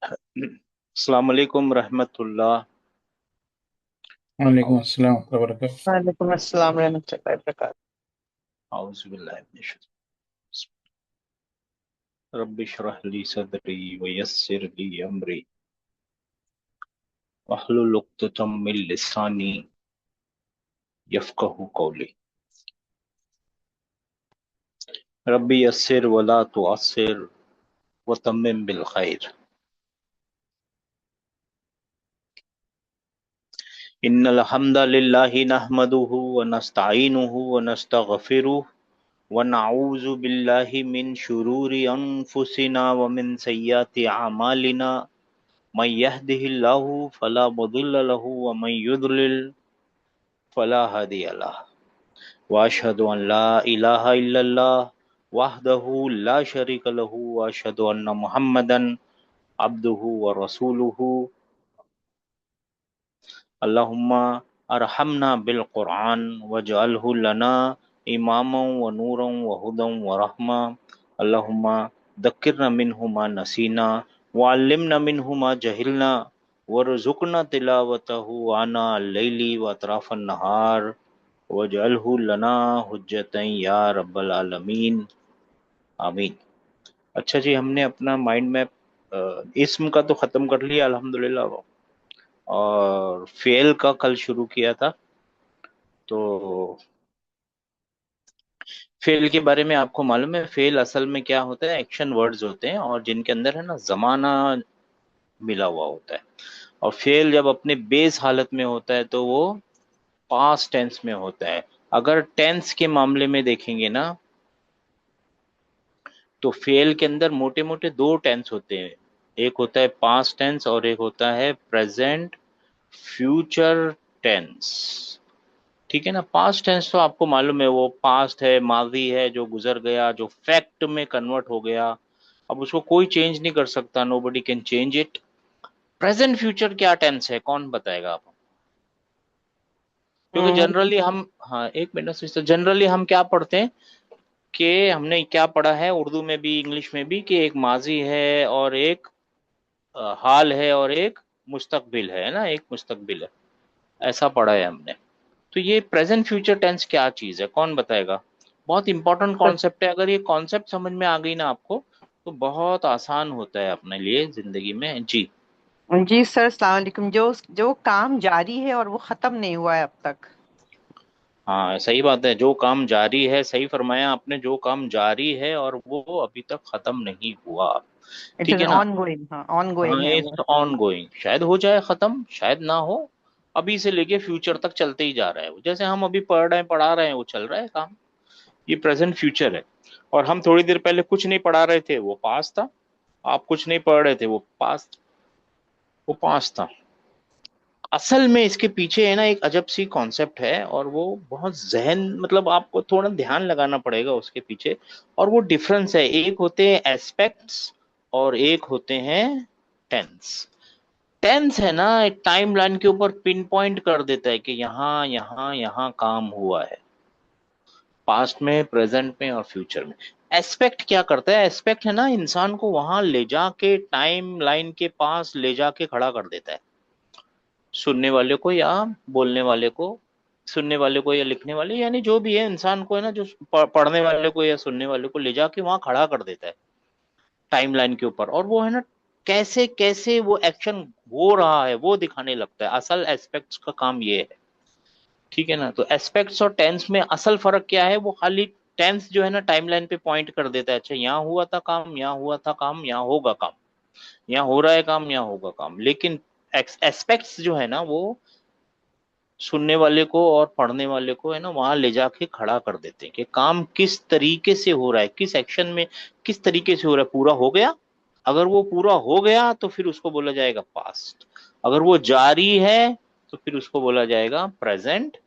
अस्सलाम वालेकुम रहमतुल्लाह। वालेकुम अस्सलाम वबरकातुहू। वालेकुम अस्सलाम रहमतुल्लाहि वबरकातुहू। औज़ु बिल्लाहि मिनश रब्बि इश्रह ली सदरी व यस्सिर ली अमरी वहलुल उक़्दतम मिन लिसानी यफ़क़हू क़ौली। रब्बी यस्सिर व ला तुअस्सिर व तम्मिम बिल खैर। इन्नल हम्दलिल्लाहि नहमदुहु व नस्तईनुहु व नस्तगफिरुह व नऊज़ु बिल्लाहि मिन शुरूरि अनफुसिना व मिन सय्यिआति अमालिना मन यहदिहिल्लाहु फला मुदिल्ल लहु व मन युद्लिल फला हादिय लह। व अशहदु अन ला इलाहा इल्लल्लाह वहदहु ला शरीक लहु व अशहदु अन्न मुहम्मदन अब्दुहु व रसूलुहु। अल्लाहुम्मा अरहमना बिल कुरआन वजअलहु लना इमामन व नूरन व हुदन व रहमा। अल्लाहुम्मा दक्किरना मिन्हु मा नसीना व अल्लिमना मिन्हु मा जहिलना वरज़ुकना तिलावतहु आना अल-लैली व अतराफन नहार वजअलहु लना हुज्जतन या रब्बल आलमीन, आमीन। अच्छा जी, हमने अपना माइंड मैप इस्म का तो ख़त्म कर लिया अल्हम्दुलिल्लाह, और फेल का कल शुरू किया था। तो फेल के बारे में आपको मालूम है, फेल असल में क्या होता है? एक्शन वर्ड्स होते हैं और जिनके अंदर है ना जमाना मिला हुआ होता है। और फेल जब अपने बेस हालत में होता है तो वो पास्ट टेंस में होता है। अगर टेंस के मामले में देखेंगे ना, तो फेल के अंदर मोटे मोटे दो टेंस होते हैं। एक होता है पास्ट टेंस और एक होता है प्रेजेंट फ्यूचर टेंस। ठीक है ना? पास्ट टेंस तो आपको मालूम है, वो पास्ट है, माजी है, जो गुजर गया, जो फैक्ट में कन्वर्ट हो गया। अब उसको कोई चेंज नहीं कर सकता, nobody can change it. Present future क्या टेंस है, कौन बताएगा आप? क्योंकि हम्म, जनरली हम, हाँ एक मिनट सिस्टर, जनरली हम क्या पढ़ते हैं कि हमने क्या पढ़ा है उर्दू में भी इंग्लिश में भी, कि एक माजी है और एक हाल है और एक मुस्तकबिल है ना, एक मुस्तकबिल है, ऐसा पढ़ा है हमने। तो ये प्रेजेंट फ्यूचर टेंस क्या चीज़ है, कौन बताएगा? बहुत इंपॉर्टेंट कॉन्सेप्ट है। अगर ये कॉन्सेप्ट समझ में आ गई ना आपको, तो बहुत आसान होता है अपने लिए जिंदगी में जी। जी सर, अस्सलाम वालेकुम। जो जो काम जारी है और वो खत्म नहीं हुआ है अब तक। हाँ सही बात है, जो काम जारी है, सही फरमाया आपने, जो काम जारी है और वो अभी तक खत्म नहीं हुआ। इट ठीक इज है ना? ऑन गोइंग, हाँ ऑन गोइंग हाँ, है वो। इट्स ऑन गोइंग, शायद हो जाए खत्म, शायद ना हो। अभी से लेके फ्यूचर तक चलते ही जा रहा है वो, जैसे हम अभी पढ़ रहे हैं, पढ़ा रहे हैं, वो चल रहा है काम। ये प्रेजेंट फ्यूचर है। और हम थोड़ी देर पहले कुछ नहीं पढ़ा रहे थे, वो पास्ट था। आप कुछ नहीं पढ़ रहे थे, वो पास्ट, वो पास्ट था। असल में इसके पीछे है ना एक अजब सी कॉन्सेप्ट है, और वो बहुत जहन, मतलब आपको थोड़ा ध्यान लगाना पड़ेगा उसके पीछे। और वो डिफरेंस है, एक होते हैं एस्पेक्ट्स और एक होते हैं टेंस। टेंस है ना, टाइम लाइन के ऊपर पिन पॉइंट कर देता है कि यहाँ यहाँ यहाँ काम हुआ है, पास्ट में, प्रेजेंट में और फ्यूचर में। एस्पेक्ट क्या करता है? एस्पेक्ट है ना, इंसान को वहां ले जाके टाइम लाइन के पास ले जाके खड़ा कर देता है, सुनने वाले को या बोलने वाले को, सुनने वाले को या लिखने वाले, यानी जो भी है इंसान को, है ना, जो पढ़ने वाले को या सुनने वाले को ले जाके वहां खड़ा कर देता है टाइम लाइन के ऊपर। और वो है ना, कैसे कैसे वो एक्शन हो रहा है वो दिखाने लगता है। असल एस्पेक्ट्स का काम ये है। ठीक है ना? तो एस्पेक्ट्स और टेंस में असल फर्क क्या है? वो खाली टेंस जो है ना, टाइमलाइन पे पॉइंट कर देता है, अच्छा यहाँ हुआ था काम, यहाँ हुआ था काम, यहाँ होगा काम, यहाँ हो रहा है काम, यहाँ होगा काम। लेकिन एस्पेक्ट्स जो है ना, वो सुनने वाले को और पढ़ने वाले को, है ना, वहां ले जाके खड़ा कर देते हैं कि काम किस तरीके से हो रहा है, किस एक्शन में किस तरीके से हो रहा है, पूरा हो गया। अगर वो पूरा हो गया तो फिर उसको बोला जाएगा पास्ट। अगर वो जारी है तो फिर उसको बोला जाएगा प्रेजेंट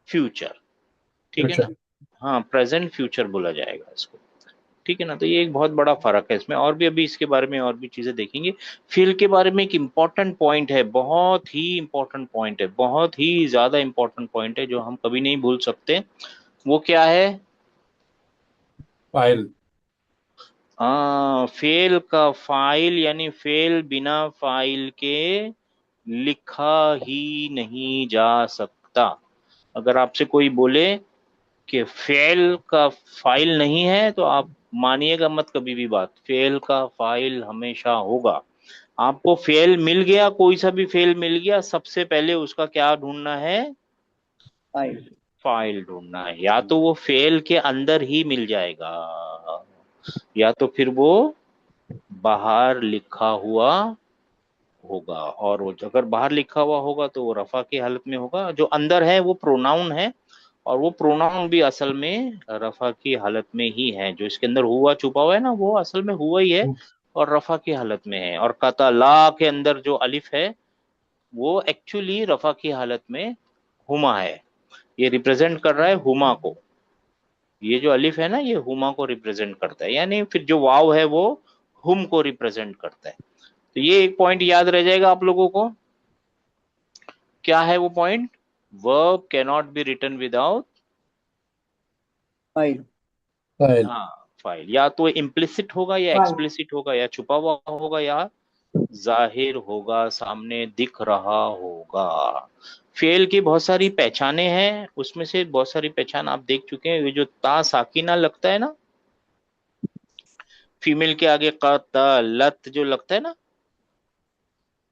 फ्यूचर। ठीक है अच्छा। ना? हाँ, प्रेजेंट फ्यूचर बोला जाएगा इसको। ठीक है ना? तो ये एक बहुत बड़ा फर्क है इसमें, और भी अभी इसके बारे में और भी चीजें देखेंगे। फील के बारे में एक इम्पॉर्टेंट पॉइंट है, बहुत ही इम्पोर्टेंट पॉइंट है, बहुत ही ज्यादा इम्पोर्टेंट पॉइंट है, जो हम कभी नहीं भूल सकते। वो क्या है? फाइल। हाँ, फेल का फाइल यानी फेल बिना फाइल के लिखा ही नहीं जा सकता। अगर आपसे कोई बोले कि फेल का फाइल नहीं है तो आप मानिएगा मत कभी भी बात, फेल का फाइल हमेशा होगा। आपको फेल मिल गया, कोई सा भी फेल मिल गया, सबसे पहले उसका क्या ढूंढना है? फाइल। फाइल ढूंढना है। या तो वो फेल के अंदर ही मिल जाएगा, या तो फिर वो बाहर लिखा हुआ होगा। और वो अगर बाहर लिखा हुआ होगा तो वो रफा की हालत में होगा। जो अंदर है वो प्रोनाउन है, और वो प्रोनाउन भी असल में रफा की हालत में ही है। जो इसके अंदर हुआ छुपा हुआ है ना, वो असल में हुआ ही है और रफा की हालत में है। और कतला के अंदर जो अलिफ है वो एक्चुअली रफा की हालत में हुमा है। ये रिप्रेजेंट कर रहा है हुमा को। ये जो अलिफ है ना, ये हुमा को रिप्रेजेंट करता है, यानी फिर जो वाव है वो हुम को रिप्रेजेंट करता है। तो ये एक पॉइंट याद रह जाएगा आप लोगों को। क्या है वो point? Verb can not be written without file. File. हाँ फाइल। या तो इम्प्लिसिट होगा या फाइल। एक्सप्लिसिट होगा, या छुपा हुआ होगा या जाहिर होगा, सामने दिख रहा होगा। फेल की बहुत सारी पहचाने हैं, उसमें से बहुत सारी पहचान आप देख चुके हैं। ये जो ता साकिना लगता है ना, फीमेल के आगे लत जो लगता है ना,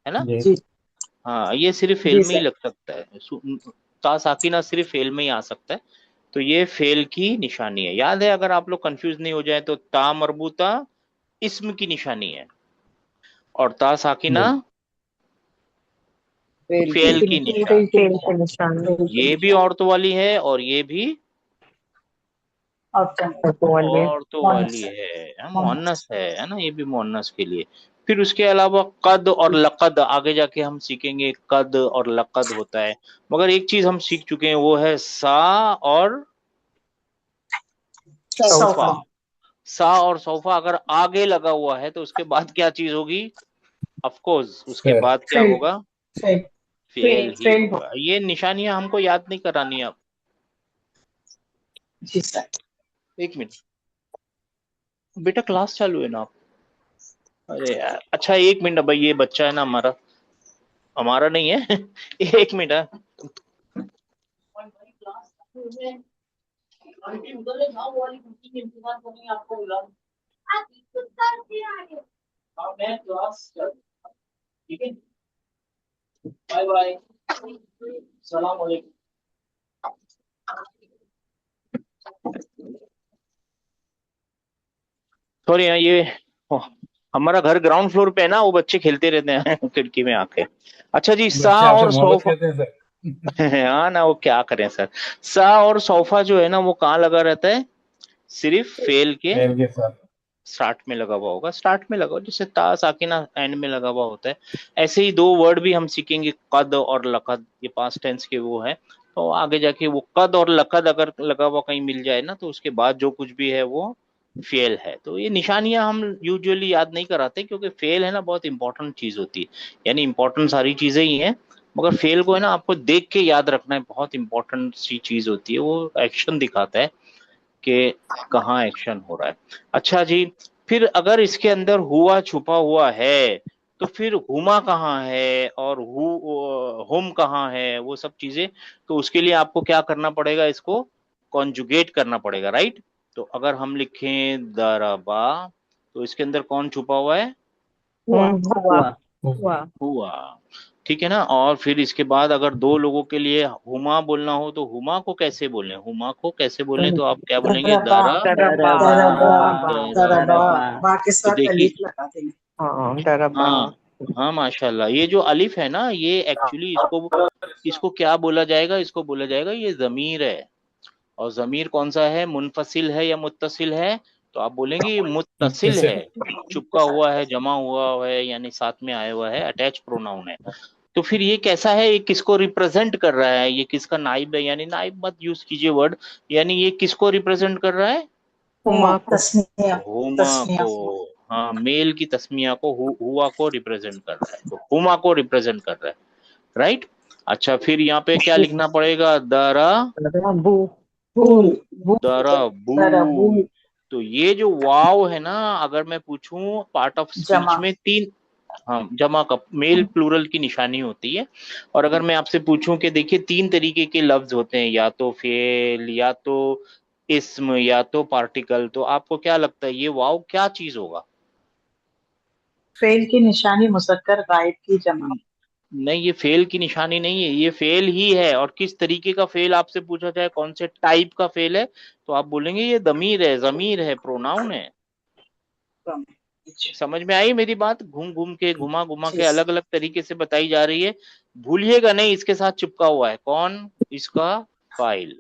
जी। जी। हाँ ये सिर्फ फेल जी में ही सर। लग सकता है। ता साकिना सिर्फ फेल में ही आ सकता है। तो ये फेल की निशानी है। याद है, अगर आप लोग कंफ्यूज नहीं हो जाए तो ता मरबूता इस्म की निशानी है, और ता साकिना जी। फेल की। फेल की फेल निशानी फेल है। के निशान में। ये भी औरतों वाली है और ये भी ऑप्शन। तो वाले औरतों मोहनस वाली सर। है, मोहनस। मुअन्नस है ना, ये भी मुअन्नस के लिए। फिर उसके अलावा कद और लकद आगे जाके हम सीखेंगे, कद और लकद होता है। मगर एक चीज हम सीख चुके हैं, वो है सा और सौफा। सौफा। सा और सौफा अगर आगे लगा हुआ है तो उसके बाद क्या चीज होगी? ऑफ कोर्स उसके फेल। बाद क्या फेल। होगा? फेल। फेल ही फेल हो। होगा। ये निशानियां हमको याद नहीं करानी है अब। जी सर। एक मिनट बेटा, क्लास चालू है ना? अरे यार, अच्छा एक मिनट भाई, ये बच्चा है ना हमारा, हमारा नहीं है। एक मिनट है। ठीक है, बाय बाय, सलाम वालेकुम। सॉरी हाँ, ये ओ, हमारा घर ग्राउंड फ्लोर पे है ना, वो बच्चे खेलते रहते हैं खिड़की में आके। अच्छा जी, सा बच्चे आपसे और मोहब्बत सोफा। करते हैं सर। हाँ ना, वो क्या करें सर। सा और सोफा जो है ना, वो कहाँ लगा रहता है? सिर्फ फेल के फेल के साथ। स्टार्ट में लगा हुआ होगा। स्टार्ट में लगा हुआ, जैसे ता साकिना एंड में लगा हुआ होता है। ऐसे ही दो वर्ड भी हम सीखेंगे, कद और लकद, ये पास्ट टेंस के वो है। तो आगे जाके वो कद और लकद अगर लगा हुआ कहीं मिल जाए ना, तो उसके बाद जो कुछ भी है वो फेल है। तो ये निशानियां हम यूजुअली याद नहीं कराते, क्योंकि फेल है ना बहुत इंपॉर्टेंट चीज होती है। यानी इंपॉर्टेंट सारी चीजें ही हैं, मगर फेल को है ना आपको देख के याद रखना है, बहुत इंपॉर्टेंट सी चीज होती है। वो एक्शन दिखाता है कि कहाँ एक्शन हो रहा है। अच्छा जी, फिर अगर इसके अंदर हुआ छुपा हुआ है तो फिर हुमा कहाँ है और हुम कहाँ है, वो सब चीजें। तो उसके लिए आपको क्या करना पड़ेगा? इसको कॉन्जुगेट करना पड़ेगा, राइट? तो अगर हम लिखें दरबा, तो इसके अंदर कौन छुपा हुआ है? हुआ। हुआ हुआ। हुआ। हुआ। ठीक है ना। और फिर इसके बाद अगर दो लोगों के लिए हुमा बोलना हो तो हुमा को कैसे बोलें? हुमा को कैसे बोलें? तो आप क्या बोलेंगे? दरबा। दरबा दरबा। दरबा। दरबा। बा के तो साथ देखिए, अलीफ लगा देंगे। हाँ दरबा। हाँ हाँ माशाल्लाह, ये जो अलिफ है ना, ये एक्चुअली इसको इसको क्या बोला जाएगा? इसको बोला जाएगा ये जमीर है। और जमीर कौन सा है? मुनफसिल है या मुत्तसिल है? तो आप बोलेंगे ये मुत्तसिल मुत्तसिल। है, चुपका हुआ है, जमा हुआ है, यानी साथ में आया हुआ है, अटैच प्रोनाउन है। तो फिर ये कैसा है? ये किसको रिप्रेजेंट कर रहा है? ये किसका नाइब है? यानी नाइब मत यूज कीजिए वर्ड। यानी ये किसको रिप्रेजेंट कर रहा है? हुमा को। तस्मिया। हुमा तस्मिया। को। हाँ, मेल की तस्मिया को, हुआ को रिप्रेजेंट कर रहा है, तो हुमा को रिप्रेजेंट कर रहा है, राइट? अच्छा, फिर यहाँ पे क्या लिखना पड़ेगा? दरा दरबू। बूल। बूल। दरा बू। दरबू। तो ये जो वाव है ना, अगर मैं पूछूं पार्ट ऑफ स्पीच जमा। में तीन, हाँ जमा का मेल प्लूरल की निशानी होती है। और अगर मैं आपसे पूछूं कि देखिए तीन तरीके के लफ्ज होते हैं, या तो फेल, या तो इस्म, या तो पार्टिकल, तो आपको क्या लगता है ये वाव क्या चीज होगा? फेल की निशानी मुज़क्कर गायब की जमा। नहीं, ये फेल की निशानी नहीं है, ये फेल ही है। और किस तरीके का फेल आपसे पूछा जाए, कौन से टाइप का फेल है, तो आप बोलेंगे ये दमीर है, जमीर है, प्रोनाउन है। समझ में आई मेरी बात? घूम घूम के, घुमा घुमा के, अलग अलग तरीके से बताई जा रही है। भूलिएगा नहीं, इसके साथ चिपका हुआ है कौन? इसका फाइल।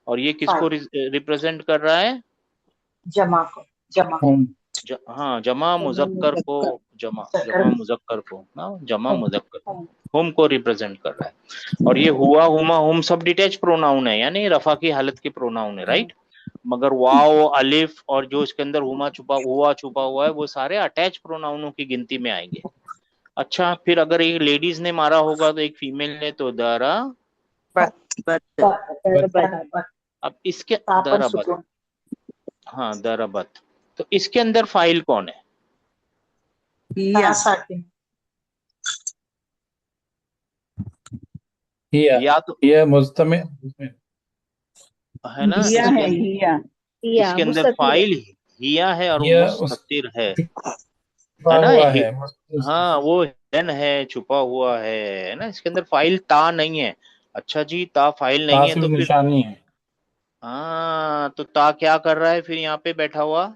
और ये किसको फाइल रिप्रेजेंट कर रहा है? जमा को। जमा होम हाँ, जमा मुजक्कर को, जमा मुज़क्कर जमा मुजक्कर को, हाँ जमा होम। मुजक्कर, होम। होम को रिप्रेजेंट कर रहा है। और ये हुआ, हुमा, हुम सब डिटैच प्रोनाउन है, यानी रफा की हालत के प्रोनाउन है, राइट। मगर वाव, अलिफ और जो इसके अंदर हुआ छुपा हुआ है, वो सारे अटैच प्रोनाउनों की गिनती में आएंगे। अच्छा, फिर अगर एक लेडीज ने मारा होगा तो एक फीमेल ने, तो दरा, बत बत बत अब इसके पर दराबत, सुकून। हाँ दराबत, तो इसके अंदर फाइल कौन है? ता साकिन। हिया या तो, हिया मुस्तमिल उसमें है ना, हिया है, हिया। हिया इसके अंदर मुस्ततिर है। फाइल हिया है और हिया उस मुस्ततिर छुपा है ना। हुआ है हाँ वो हिडन है, छुपा हुआ है ना, इसके अंदर फाइल ता नहीं है। अच्छा जी, ता फाइल नहीं है, तासिर तो फिर निशानी है। हाँ, तो ता क्या कर रहा है फिर यहाँ पे बैठा हुआ?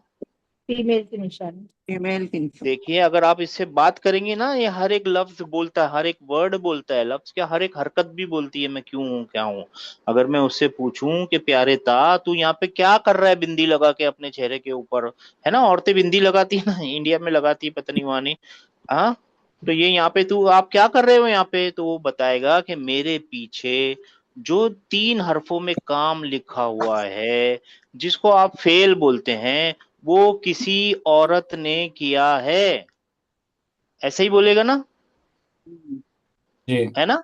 फीमेल की निशानी। फीमेल की निशानी। देखिए, अगर आप इससे बात करेंगे ना, ये हर एक लफ्ज बोलता है, हर एक वर्ड बोलता है, लफ्ज क्या हर एक हरकत भी बोलती है, मैं क्यों हूँ, क्या हूँ। अगर मैं उससे पूछूं कि प्यारे ता तू यहाँ पे क्या कर रहा है बिंदी लगा के अपने चेहरे के ऊपर, है ना, औरतें बिंदी लगाती है ना, इंडिया में लगाती है, पता नहीं वहां नहीं। हाँ, तो ये यहाँ पे तू आप क्या कर रहे हो यहाँ पे, तो वो बताएगा कि मेरे पीछे जो तीन हरफों में काम लिखा हुआ है, जिसको आप फेल बोलते हैं, वो किसी औरत ने किया है। ऐसे ही बोलेगा ना, जी है ना।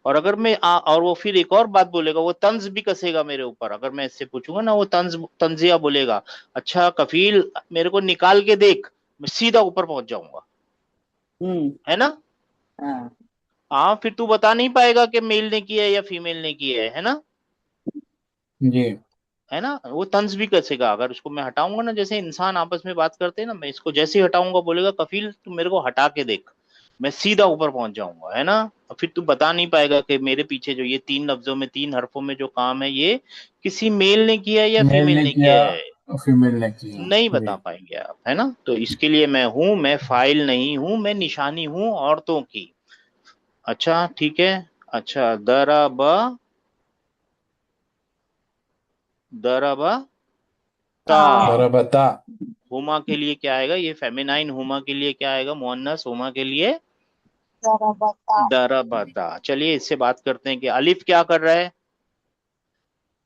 और अगर मैं और वो फिर एक और बात बोलेगा, वो तंज भी कसेगा मेरे ऊपर, अगर मैं इससे पूछूंगा ना, वो तंजिया बोलेगा। अच्छा कफील, मेरे को निकाल के देख, मैं सीधा ऊपर पहुंच जाऊंगा, है ना। हाँ। हाँ, फिर तू बता नहीं पाएगा कि मेल ने किया है या फीमेल ने किया है ना। जी है ना, वो तंज भी कसेगा। अगर उसको मैं हटाऊंगा ना, जैसे इंसान आपस में बात करते हैं ना, मैं इसको जैसे ही हटाऊंगा, बोलेगा कफील तू मेरे को हटा के देख, मैं सीधा ऊपर पहुंच जाऊंगा, है ना। और फिर तू बता नहीं पाएगा कि मेरे पीछे जो ये तीन लफ्जों में, तीन हरफों में जो काम है, ये किसी मेल ने किया है या मेल फीमेल ने ने किया, किया है। फीमेल ने किया। नहीं जी बता पाएंगे आप, है ना। तो इसके लिए मैं हूं, मैं फाइल नहीं हूं, मैं निशानी हूं औरतों की। अच्छा ठीक है। अच्छा, दरबा, दरबा ता, ता। बराबता हुमा के लिए क्या आएगा, ये फेमिनाइन हुमा के लिए क्या आएगा, मुअन्नस हुमा के लिए बता। दरबता। चलिए इससे बात करते हैं कि अलिफ क्या कर रहा है।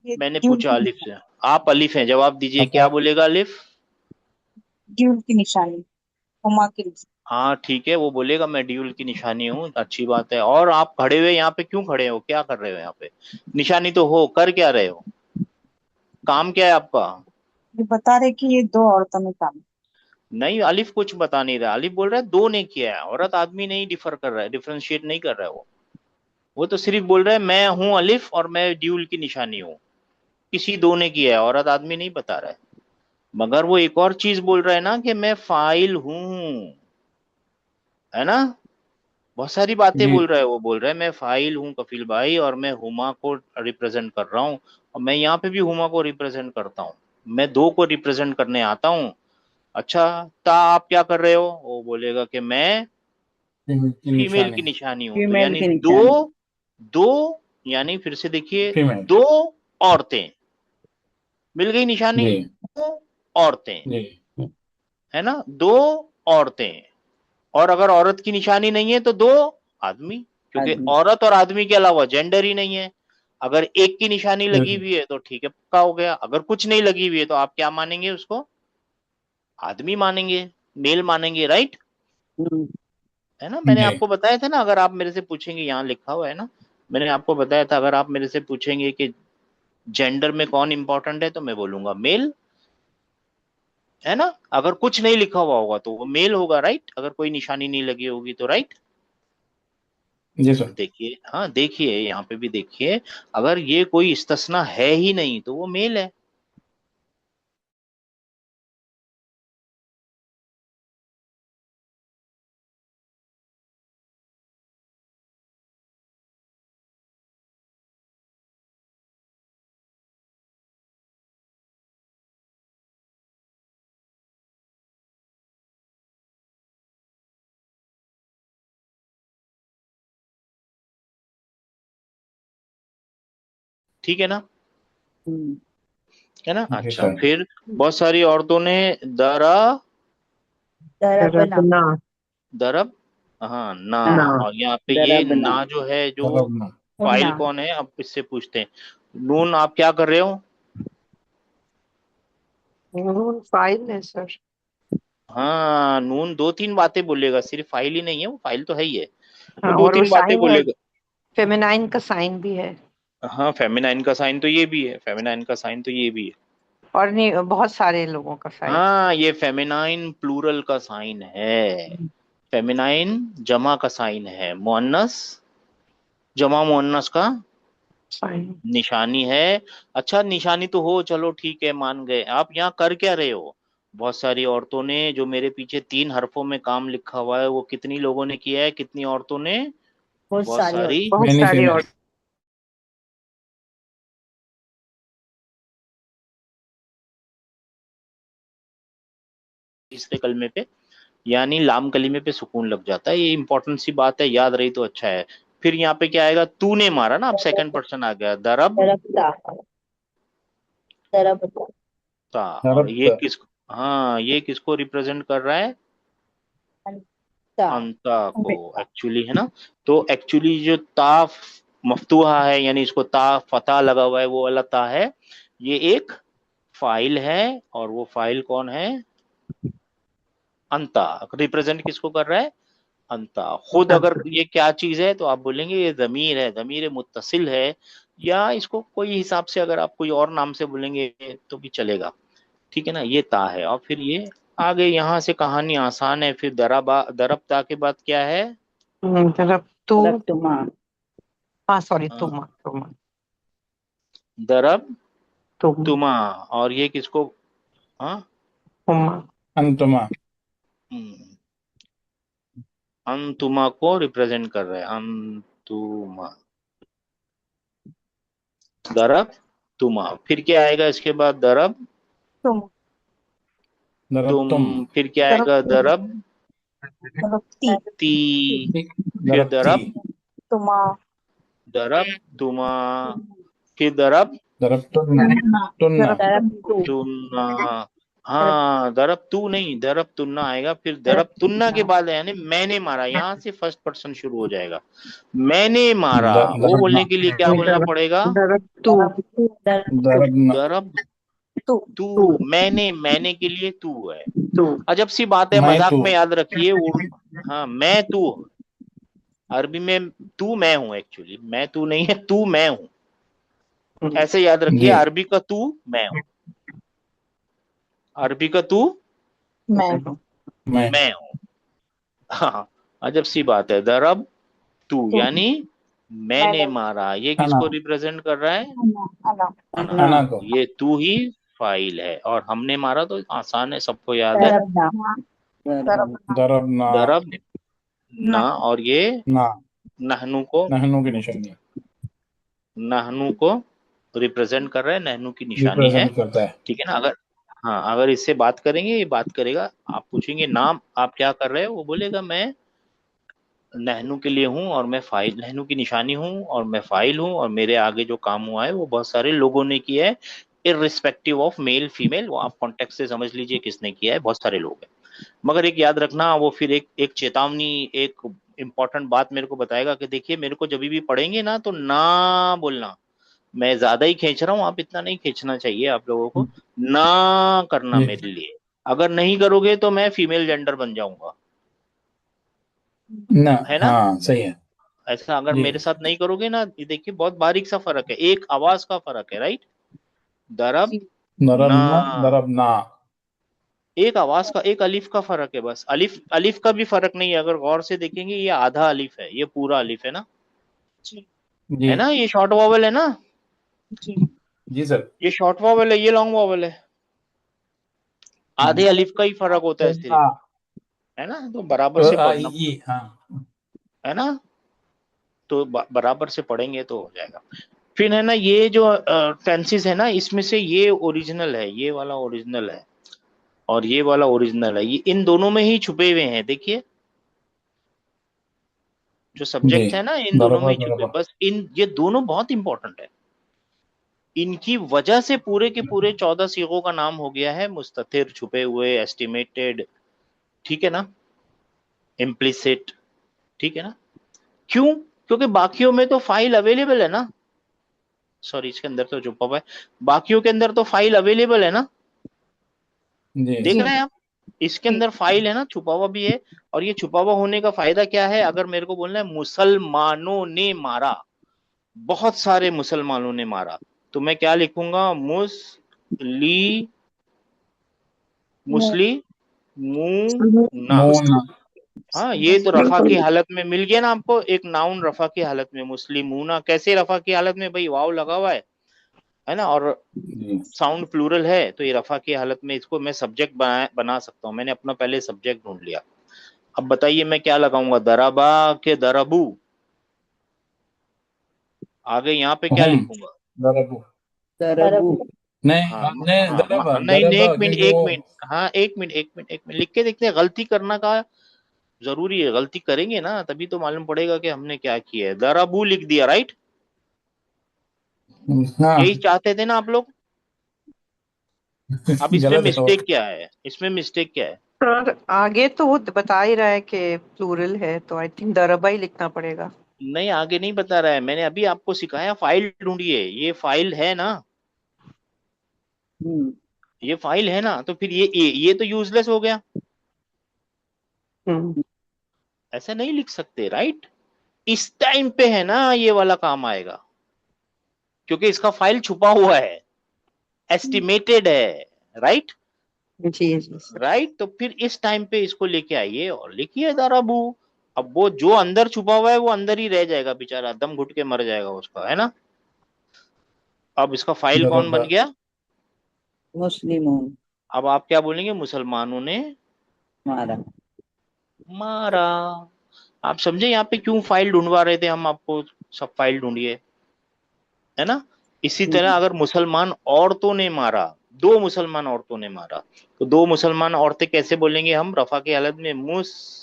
ये मैंने ड्यूल पूछा की अलिफ निशानी। से, आप अलिफ हैं, जवाब दीजिए, क्या अता बोलेगा अलिफ? ड्यूल की निशानी। हुमा की निशानी। हाँ ठीक है, वो बोलेगा मैं ड्यूल की निशानी हूँ, अच्छी बात है। और आप खड़े हुए यहाँ पे क्यों खड़े हो, क्या कर रहे हो यहाँ पे? निशानी तो हो, कर क्या रहे हो, काम क्या है आपका? ये बता रहे कि ये दो औरतों में काम। नहीं, अलिफ कुछ बता नहीं रहा, अलिफ बोल रहा है दो ने किया है, औरत आदमी नहीं डिफर कर रहा है, डिफरेंशिएट नहीं कर रहा है वो तो सिर्फ बोल रहा है मैं हूँ अलिफ और मैं ड्यूल की निशानी हूँ, किसी दो ने किया है, औरत आदमी नहीं बता रहा है। मगर वो एक और चीज बोल रहा है ना कि मैं फाइल हूँ, है ना। बहुत सारी बातें जी बोल रहा है, वो बोल रहा है मैं फाइल हूँ कफील भाई, और मैं हुमा को रिप्रेजेंट कर रहा हूँ, और मैं यहाँ पे भी हुमा को रिप्रेजेंट करता हूँ, मैं दो को रिप्रेजेंट करने आता हूँ। अच्छा, ता आप क्या कर रहे हो, वो बोलेगा कि मैं फीमेल की फीमेल की निशानी, निशानी हूं, तो फीमेल यानी की दो, निशानी। दो, यानी फिर से देखिए, फीमेल। दो औरतें, मिल गई निशानी, जी दो औरतें, जी है ना, दो औरतें। और अगर औरत की निशानी नहीं है तो दो आदमी, क्योंकि आदमी। औरत और आदमी के अलावा जेंडर ही नहीं है। अगर एक की निशानी लगी बिल्कुल हुई है तो ठीक है, पक्का हो गया। अगर कुछ नहीं लगी हुई है तो आप क्या मानेंगे उसको, आदमी मानेंगे, मेल मानेंगे, राइट। हम्म। है ना, मैंने जी आपको बताया था ना, अगर आप मेरे से पूछेंगे, यहाँ लिखा हुआ है ना, मैंने आपको बताया था, अगर आप मेरे से पूछेंगे कि जेंडर में कौन इंपॉर्टेंट है, तो मैं बोलूंगा मेल। है ना। अगर कुछ नहीं लिखा हुआ होगा तो वो मेल होगा, राइट, अगर कोई निशानी नहीं लगी होगी तो, राइट। जी सर। देखिए, हाँ देखिए यहाँ पे भी देखिए, अगर ये कोई इस्तिस्ना है ही नहीं तो वो मेल है। ठीक है ना, है ना। जी अच्छा, सर। फिर बहुत सारी औरतों ने दरबना। ना दरब, हाँ ना। ना और यहाँ पे ये दरबना। ना जो है, जो दरबना। फाइल उन्ना। कौन है, अब इससे पूछते हैं। नून, आप क्या कर रहे हो? नून फाइल है सर। हाँ, नून दो तीन बातें बोलेगा, सिर्फ फाइल ही नहीं है, वो फाइल तो है ही है, वो हाँ, दो और वो तीन बातें साइन है, बोलेगा। फेमिनाइन का साइन भी है। हाँ, फेमिनाइन का साइन तो ये भी है, फेमिनाइन का साइन तो ये भी है। और नहीं, बहुत सारे लोगों का साइन। हाँ, ये फेमिनाइन प्लूरल का साइन है, फेमिनाइन जमा का साइन है, मुअन्नस जमा मुअन्नस का साइन। निशानी है। अच्छा, निशानी तो हो, चलो ठीक है, मान गए। आप यहाँ कर क्या रहे हो? बहुत सारी औरतों ने, जो मेरे पीछे तीन हरफों में काम लिखा हुआ है, वो कितनी लोगों ने किया है, कितनी औरतों ने? बहुत बहुत सारी और सारी। बहुत मैनी सारे और। फीमेल। तीसरे कलमे पे, यानी लाम कलीमे पे सुकून लग जाता है, ये इंपॉर्टेंट सी बात है, याद रही तो अच्छा है। फिर यहाँ पे क्या आएगा? तूने मारा ना, अब सेकंड पर्सन आ गया, दरब दरबता। दरबता। ता। और ये दरबत। हाँ, ये किसको रिप्रेजेंट कर रहा है? ता। अंता को, एक्चुअली, है ना। तो एक्चुअली जो ता मफ्तूहा है, यानी इसको ता फता लगा हुआ है, वो वाला ता है, ये एक फाइल है। और वो फाइल कौन है? अंता रिप्रेजेंट किसको कर रहा है? अंता खुद। अगर ये क्या चीज है तो आप बोलेंगे ये जमीर है, जमीर मुत्तसिल है, या इसको कोई हिसाब से अगर आप कोई और नाम से बोलेंगे तो भी चलेगा। ठीक है ना, ये ता है। और फिर ये आगे यहाँ से कहानी आसान है। फिर दरब ता के बाद क्या है? तरफ तू। दरबतुमा। हाँ सॉरी, हाँ, तुम तुम दरब तुम तुमा। और ये किसको? हाँ, तुम। अंतुमा। हम्म, अंतुमा को रिप्रेजेंट कर रहे हैं, अंतुमा, दरब तुमा। फिर क्या आएगा इसके बाद? दरब तुम। तुम। दरबतुम। फिर क्या आएगा? दरबती। दरब दरबती। ती। फिर दरबती। दरब तुमा। दरब तुमा। फिर दरब दरबतुन्ना। तुन्ना। दरबतु। तुन्ना। दरब। हाँ, दरब तू नहीं, दरब तुन्ना आएगा। फिर दरब तुन्ना के दरबतुना। बाद है, यानी मैंने मारा, यहाँ से फर्स्ट पर्सन शुरू हो जाएगा। मैंने मारा, वो दरबना। बोलने के लिए क्या बोलना पड़ेगा? तरफ तू। दरबतु। दरबतु। दरबना। दरब तू। तू। तू। मैंने के लिए तू है। तू। अजब सी बात है, मैं मजाक तू। में याद रखिए, हाँ, मैं तू, अरबी में तू मैं हूं, एक्चुअली मैं तू नहीं है, तू मैं हूं, ऐसे याद रखिए। जी। अरबी का तू मैं हूं, अरबी का तू मैं। मैं। मैं हूं। हाँ, अजब सी बात है। दरब तू, तू। यानी मैंने मैंने। मारा, ये अना। किसको रिप्रेजेंट कर रहा है? अना। अना। अना। अना को। ये तू ही फाइल है, और हमने मारा तो आसान है, सबको याद है। दरबना। दरबना। दरबना। दरब ना। ना। और ये ना। नहनु को, नहनु की निशानी नहनु को रिप्रेजेंट कर रहा है, नहनु की निशानी है। रिप्रेजेंट करता है। ठीक है ना। अगर, हाँ, अगर इससे बात करेंगे, ये बात करेगा, आप पूछेंगे नाम आप क्या कर रहे हो, वो बोलेगा मैं नहनु के लिए हूँ, और मैं फाइल, नहनु की निशानी हूँ, और मैं फाइल हूँ, और मेरे आगे जो काम हुआ है वो बहुत सारे लोगों ने किया है, इररिस्पेक्टिव ऑफ मेल फीमेल, वो आप कॉन्टेक्स्ट से समझ लीजिए किसने किया है, बहुत सारे लोग हैं। मगर एक याद रखना, वो फिर एक एक चेतावनी, एक इंपॉर्टेंट बात मेरे को बताएगा कि देखिए, मेरे को जब भी पढ़ेंगे ना तो ना बोलना, मैं ज्यादा ही खींच रहा हूँ, आप इतना नहीं खींचना चाहिए आप लोगों को, ना करना जी। मेरे लिए। अगर नहीं करोगे तो मैं फीमेल जेंडर बन जाऊंगा, ना। है ना। हाँ सही है। ऐसा अगर जी। मेरे साथ नहीं करोगे ना, ये देखिए बहुत बारीक सा फर्क है, एक आवाज का फर्क है, राइट। दरब ना, दरबना। दरबना। एक आवाज का, एक अलिफ का फर्क है बस। अलिफ अलिफ का भी फर्क नहीं है, अगर गौर से देखेंगे ये आधा अलिफ है, ये पूरा अलिफ है ना, जी जी है ना, ये शॉर्ट वॉवल है ना, जी जी सर। ये शॉर्ट वॉवल है, ये लॉन्ग वॉवल है। आधे अलिफ का ही फर्क होता है सिर्फ, हाँ है ना, तो बराबर से पढ़ना, ये हाँ है ना, तो बराबर से पढ़ेंगे तो हो जाएगा। फिर है ना, ये जो टेंसेस है ना, इसमें से ये ओरिजिनल है, ये वाला ओरिजिनल है और ये वाला ओरिजिनल है, ये इन दोनों में ही छुपे हुए हैं। देखिए जो जी सब्जेक्ट है ना, इन दोनों में बराबर ही छुपे, बराबर। बस इन ये दोनों बहुत इंपॉर्टेंट है। इनकी वजह से पूरे के पूरे 14 सीगों का नाम हो गया है मुस्ततिर, छुपे हुए, एस्टिमेटेड, ठीक है ना, इम्प्लिसिट, ठीक है ना। क्यों? क्योंकि बाकियों में तो फाइल अवेलेबल है ना, सॉरी इसके अंदर तो छुपा हुआ है, बाकियों के अंदर तो फाइल अवेलेबल है ना, जी देख जी रहे हैं आप, इसके जी अंदर फाइल है ना, छुपा हुआ भी है। और ये छुपा हुआ होने का फायदा क्या है, अगर मेरे को बोलना है मुसलमानों ने मारा, बहुत सारे मुसलमानों ने मारा, तो मैं क्या लिखूंगा, मुसली मु- मुसली मुना। मून। हाँ, ये तो रफा की हालत में मिल गया ना आपको, एक नाउन रफा की हालत में, मुस्लिमूना कैसे रफा की हालत में, भाई वाव लगा हुआ है ना, और जी साउंड प्लूरल है, तो ये रफा की हालत में इसको मैं सब्जेक्ट बना सकता हूँ। मैंने अपना पहले सब्जेक्ट ढूंढ लिया। अब बताइए मैं क्या लगाऊंगा, दराबा के दराबू, आगे यहाँ पे क्या हम लिखूंगा। दरबू। तरबू नहीं हाँ हमने हाँ दरबा नहीं नहीं, दरबा एक मिनट क्योंकि एक वो मिनट, हाँ एक मिनट लिख के देखते हैं, गलती करना का जरूरी है, गलती करेंगे ना तभी तो मालूम पड़ेगा कि हमने क्या किया है। दराबू लिख दिया, राइट, यही हाँ चाहते थे ना आप लोग। अब इसमें गलत है वो। मिस्टेक क्या है, इसमें मिस्टेक क्या है। सर आगे तो वो बता ही रहा है कि प्लूरल है, तो आई थिंक दरबा ही लिखना पड़ेगा। नहीं आगे नहीं बता रहा है, मैंने अभी आपको सिखाया फाइल ढूंढिए, ये फाइल है ना, हम्म ये फाइल है ना, तो फिर ये तो यूजलेस हो गया, हम्म ऐसा नहीं लिख सकते, राइट। इस टाइम पे है ना ये वाला काम आएगा, क्योंकि इसका फाइल छुपा हुआ है, एस्टिमेटेड है, राइट, जी जी सर। राइट, तो फिर इस टाइम पे इसको लेके आइए और लिखिए दाराबू। अब वो जो अंदर छुपा हुआ है वो अंदर ही रह जाएगा, बेचारा दम घुट के मर जाएगा उसका, है ना। अब इसका फाइल कौन दरबा बन गया। मुस्लिमों अब आप क्या बोलेंगे, मुसलमानों ने मारा। मारा। आप समझे यहाँ पे क्यों फाइल ढूंढवा रहे थे हम आपको, सब फाइल ढूंढिए, है ना। इसी तरह अगर मुसलमान औरतों ने मारा, दो मुसलमान औरतों ने मारा, तो दो मुसलमान औरतें कैसे बोलेंगे हम रफा की हालत में, मुसली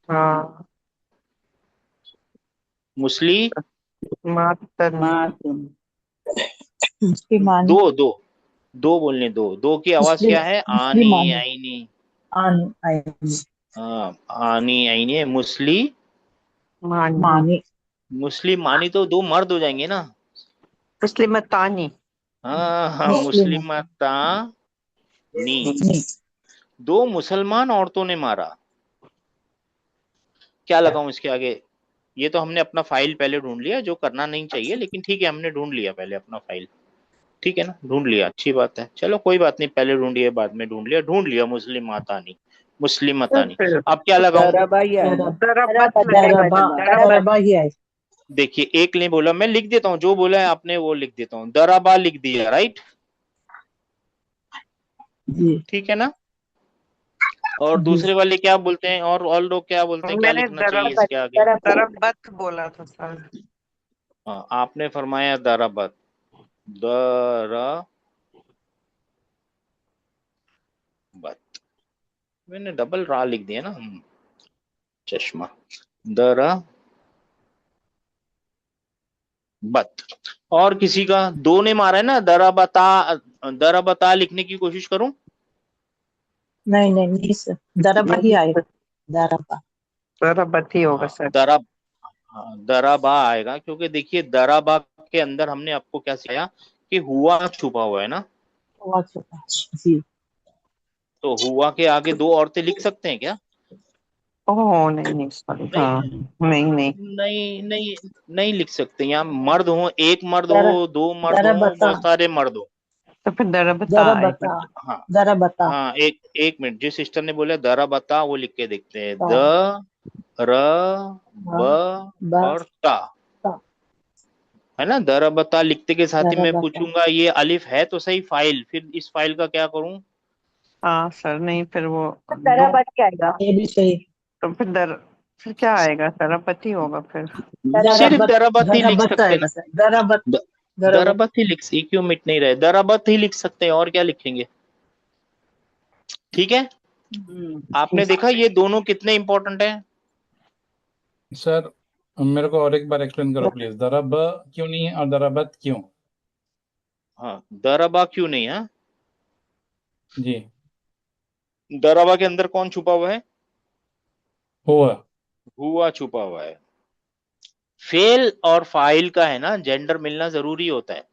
हाँ मुसली मातन। मातुन मुस्लिमानी दो दो दो बोलने दो, दो की आवाज मुस्लिम क्या है, आनी मुस्लिमानी आईनी, आन आईनी हाँ आनी आईनी है, मुसली मानी। मानी मुस्लिम मानी, तो दो मर्द हो जाएंगे ना, मुस्लिमतानी। हाँ हाँ मुस्लिम मुस्लिमतानी, नी दो मुसलमान औरतों ने मारा। क्या लगाऊं इसके आगे, ये तो हमने अपना फाइल पहले ढूंढ लिया, जो करना नहीं चाहिए, लेकिन ठीक है हमने ढूंढ लिया पहले अपना फाइल, ठीक है ना, ढूंढ लिया, अच्छी बात है, चलो कोई बात नहीं, पहले ढूंढिए बाद में ढूंढ लिया मुस्लिम मातानी, मुस्लिम सर मतानी। फिर अब क्या लगाऊं, दरबा ही आएगा। दरब दरबत लगेगा दरबा जी, दरबत। दरबा ही है। देखिए एक नहीं बोला, मैं लिख देता हूँ, जो बोला है आपने वो लिख देता हूँ, दराबा लिख दिया, राइट, जी ठीक है ना। और जी दूसरे वाले क्या बोलते हैं, और लोग क्या बोलते हैं, क्या मैंने लिखना चाहिए दरबा इसके आगे। दरबा दरबत बोला था सर। हाँ आपने फरमाया दराबत, दराबत, मैंने डबल रा लिख दिया ना, चश्मा, दराबत। और किसी का दो ने मारा है ना, दराबता, दराबता लिखने की कोशिश करूं, नहीं नहीं नहीं सर, दरबा ही आएगा। दरबा दरबत ही होगा हाँ सर। दरा, हाँ दराबा आएगा, क्योंकि देखिए दराबा के अंदर हमने आपको क्या सिखाया कि हुआ छुपा हुआ है ना, हुआ चुका जी। तो हुआ के आगे दो औरतें लिख सकते हैं क्या, ओह नहीं नहीं सॉरी, हाँ नहीं नहीं नहीं। नहीं नहीं लिख सकते, यहाँ मर्द हो, एक मर्द दर हो, दो मर्द हो, दरबता बहुत सारे मर्द हो, तो फिर दरबता जरा आएगा। बता, हाँ जरा बता। हाँ, एक एक मिनट, जिस सिस्टर ने बोला दरा बता, वो लिख के देखते हैं। ता, द, र, हाँ, ब बस, और ता, ता, है ना। दरा बता लिखते के साथ ही जरा मैं बता। पूछूंगा ये अलिफ है तो सही फाइल, फिर इस फाइल का क्या करूं। हाँ सर, नहीं फिर वो दरा दो, बट क्या आएगा? ये भी सही। तो फिर क्या आएगा? दरापति होगा फिर। दरा सिर्फ दराबत ही लिख दराबत सकते हैं आएगा ना। Sir, दराबत, the- दराबत। दराबत ही लिख, क्यों मिट नहीं रहे, दराबत ही लिख सकते हैं, और क्या लिखेंगे। ठीक है, आपने ठीक। देखा ये दोनों कितने इंपॉर्टेंट है। सर मेरे को और एक बार एक्सप्लेन करो प्लीज, दरब क्यों नहीं है और दरबत क्यों? हाँ, दराबा क्यों नहीं है। जी। दराबा के अंदर कौन छुपा हुआ है, हुआ। हुआ छुपा हुआ है। फेल और फाइल का है ना, जेंडर मिलना जरूरी होता है।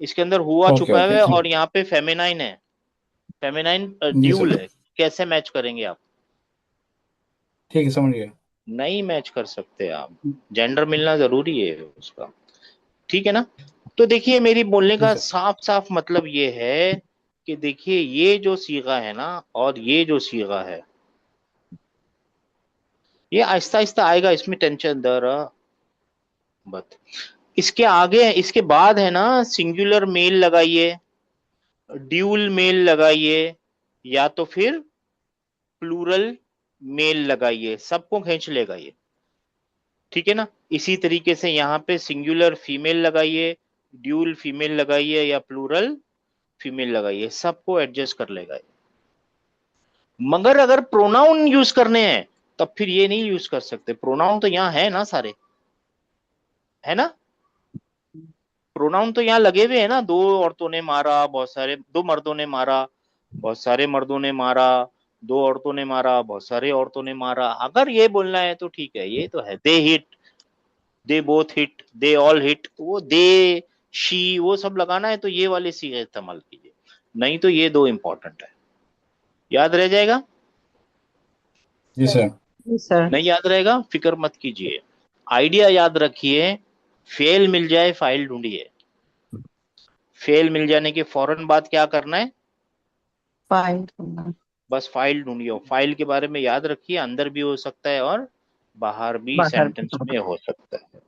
इसके अंदर हुआ ओके छुपा हुआ ओके, है ठीक। और यहाँ पे फेमिनाइन है, फेमिनाइन जी ड्यूल सर, है। कैसे मैच करेंगे आप, ठीक है, समझ गया। नहीं मैच कर सकते आप, जेंडर मिलना जरूरी है उसका। ठीक है ना। तो देखिए मेरी बोलने जी का सर। साफ साफ मतलब ये है कि देखिए ये जो सीगा है ना और ये जो सीगा है, ये आहिस्ता आहिस्ता आएगा, इसमें टेंशन दर बत। इसके आगे, इसके बाद है ना, सिंगुलर मेल लगाइए, ड्यूल मेल लगाइए, या तो फिर प्लूरल मेल लगाइए, सबको खींच लेगा ये। ठीक है ना। इसी तरीके से यहाँ पे सिंगुलर फीमेल लगाइए, ड्यूल फीमेल लगाइए या प्लूरल फीमेल लगाइए, सबको एडजस्ट कर लेगा ये। मगर अगर प्रोनाउन यूज करने हैं तब फिर ये नहीं यूज कर सकते। प्रोनाउन तो यहाँ है ना सारे, है ना। प्रोनाउन तो यहाँ लगे हुए हैं ना, दो औरतों ने मारा, बहुत सारे, दो मर्दों ने मारा, बहुत सारे मर्दों ने मारा, दो औरतों ने मारा, बहुत सारे औरतों ने मारा, अगर ये बोलना है तो ठीक है, ये तो है। They hit, they both hit, they all hit, वो दे, शी, वो सब लगाना है तो ये वाले सीगे इस्तेमाल कीजिए, नहीं तो ये दो इंपॉर्टेंट है। याद रह जाएगा, जी सर। जी सर। नहीं याद रहेगा फिक्र मत कीजिए, आइडिया याद रखिए। फेल मिल जाए फाइल ढूंढिए, फेल मिल जाने के फौरन बाद क्या करना है, फाइल करना। बस फाइल ढूंढिए। फाइल के बारे में याद रखिए, अंदर भी हो सकता है और बाहर भी बाहर भी सेंटेंस होगा। में हो सकता है।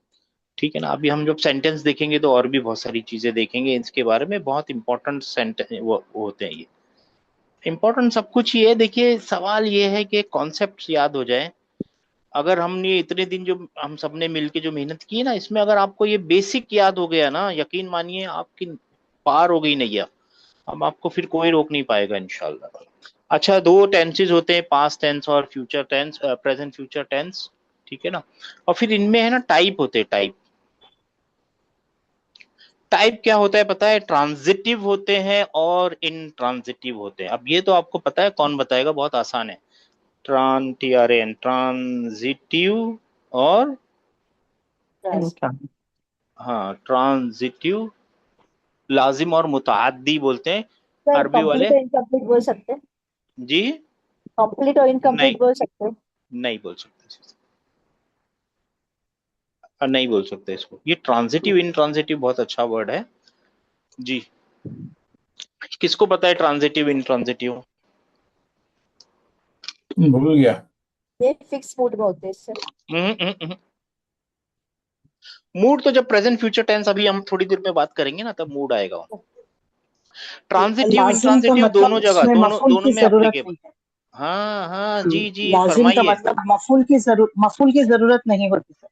ठीक है ना। अभी हम जब सेंटेंस देखेंगे तो और भी बहुत सारी चीजें देखेंगे इसके बारे में, बहुत इंपॉर्टेंट सेंटेंस वो होते हैं ये। इंपॉर्टेंट सब कुछ ही है। देखिए सवाल ये है कि कॉन्सेप्ट याद हो जाए। अगर हमने इतने दिन जो हम सबने मिलके जो मेहनत की है ना, इसमें अगर आपको ये बेसिक याद हो गया ना, यकीन मानिए आपकी पार हो गई नैया। अब आपको फिर कोई रोक नहीं पाएगा इंशाल्लाह। अच्छा, दो टेंसेज होते हैं, पास्ट टेंस और future tense, present future tense. ठीक है ना। और फिर इनमें है ना टाइप होते हैं, टाइप। टाइप क्या होता है पता है, ट्रांजिटिव होते हैं और इनट्रांजिटिव होते हैं। अब ये तो आपको पता है, कौन बताएगा, बहुत आसान है। TRAN, ट्रांजिटिव और, इंसान। हाँ, ट्रांजिटिव, लाजिम और मुतअद्दी बोलते हैं सर अरबी कंप्लीट वाले। और इनकम्प्लीट बोल सकते हैं? जी, कंप्लीट और नहीं, इनकम्प्लीट बोल सकते हैं? नहीं बोल सकते, नहीं बोल सकते इसको। ये ट्रांजिटिव इनट्रांजिटिव बहुत अच्छा वर्ड है जी। किसको पता है ट्रांजिटिव इनट्रांजिटिव। भूल गया। ये फिक्स मूड में होते हैं इससे। मूड तो जब प्रेजेंट फ्यूचर टेंस, अभी हम थोड़ी देर में बात करेंगे ना, तब मूड आएगा। ट्रांजिटिव लाजिम का इंट्रांजिटिव मतलब दोनों जगह, उसमें दोनों मफूल दोनों की में जरूरत अप्लीकेबल। नहीं है। हाँ हाँ, जी जी, लाजिम का फरमाइए। मतलब मफूल की जरूरत नहीं होती सर।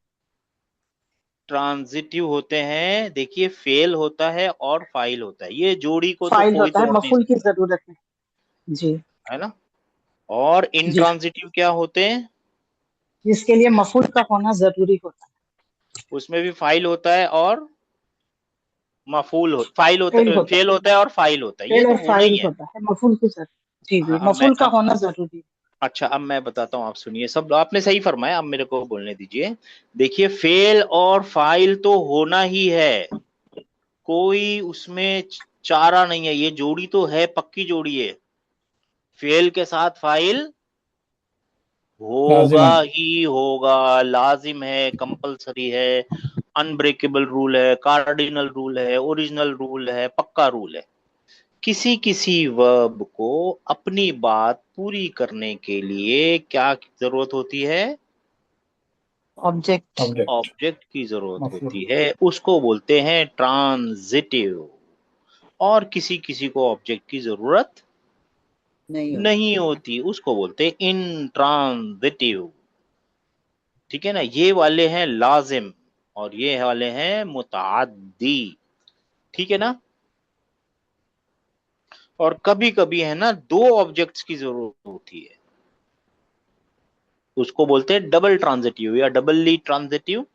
ट्रांजिटिव होते हैं, देखिए फेल होता है और फाइल होता है, ये जोड़ी को तो फाइल कोई होता है, तोड़ नहीं मफूल की सकता, जरूरत नहीं। जी। है ना। और जी, इंट्रांजिटिव क्या होते हैं, जिसके लिए मफूल का होना जरूरी होता है। उसमें भी फाइल होता है और फाइल होता फेल है, होता फेल है, होता है और फाइल होता है, ये फेल तो और होना ही फाइल है। होता है, मफूल की जरूरत। जी जी, हाँ, मफूल का होना जरूरी है। अच्छा, अब मैं बताता हूँ, आप सुनिए, सब आपने सही फरमाया, अब मेरे को बोलने दीजिए। देखिए फेल और फाइल तो होना ही है, कोई उसमें चारा नहीं है, ये जोड़ी तो है, पक्की जोड़ी है। फेल के साथ फाइल लाजिम होगा है। ही होगा, लाजिम है, कंपलसरी है, अनब्रेकेबल रूल है, कार्डिनल रूल है, ओरिजिनल रूल है, पक्का रूल है। किसी किसी वर्ब को अपनी बात पूरी करने के लिए क्या जरूरत होती है? ऑब्जेक्ट। ऑब्जेक्ट। ऑब्जेक्ट की जरूरत मफूल। होती है, उसको बोलते हैं ट्रांजिटिव। और किसी किसी को ऑब्जेक्ट की जरूरत नहीं होती, उसको बोलते हैं इंट्रांजिटिव। ठीक है ना, ये वाले हैं लाजिम और ये वाले हैं मुतअद्दी। ठीक है ना। और कभी कभी है ना दो ऑब्जेक्ट्स की जरूरत होती है, उसको बोलते हैं डबल ट्रांजिटिव या डबली ट्रांजिटिव।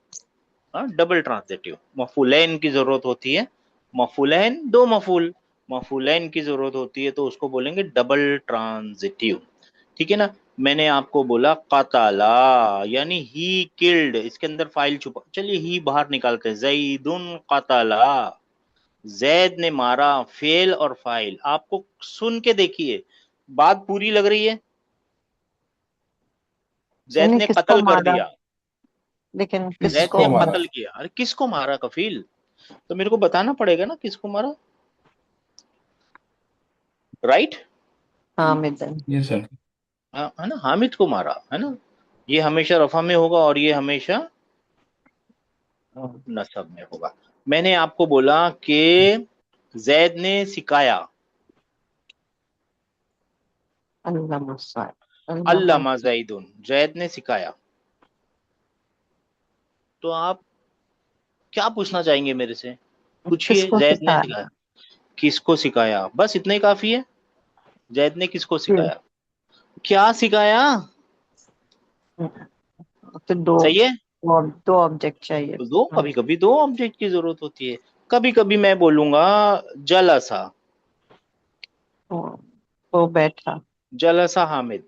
Double transitive. मफूलैन की जरूरत होती है, मफूलैन दो मफूल, मफूलैन की जरूरत होती है तो उसको बोलेंगे डबल ट्रांजिटिव। ठीक है ना। मैंने आपको बोला कतला यानी ही किल्ड, इसके अंदर फाइल छुपा, चलिए ही बाहर निकालते हैं। जैदुन कतला, जैद ने मारा, फेल और फाइल। आपको सुन के देखिए, बात पूरी लग रही है। जैद मैंने ने किसको कत्ल कर मारा, दिया, लेकिन जैद किसको? ने किसको मारा? कत्ल किया। अरे किसको मारा कफील, तो मेरे को बताना पड़ेगा ना किसको मारा। राइट। हामिद। ये सर। हाँ, है ना, हामिद को मारा, है ना। ये हमेशा रफा में होगा और ये हमेशा नसब में होगा। मैंने आपको बोला कि जैद ने सिखाया, अल्लामा साहब, अल्लामा। अल्लामा जैदुन, जैद ने सिखाया। तो आप क्या पूछना चाहेंगे मेरे से? पूछिए। किसको जैद ने सिखाया? सिखाया, किसको सिखाया, बस इतना ही काफी है। जैद ने किसको फिर सिखाया, क्या सिखाया। तो दो, सही है। दो ऑब्जेक्ट चाहिए। तो दो, कभी कभी दो ऑब्जेक्ट की जरूरत होती है। कभी कभी मैं बोलूंगा जलसा, वो बैठा। जलसा हामिद,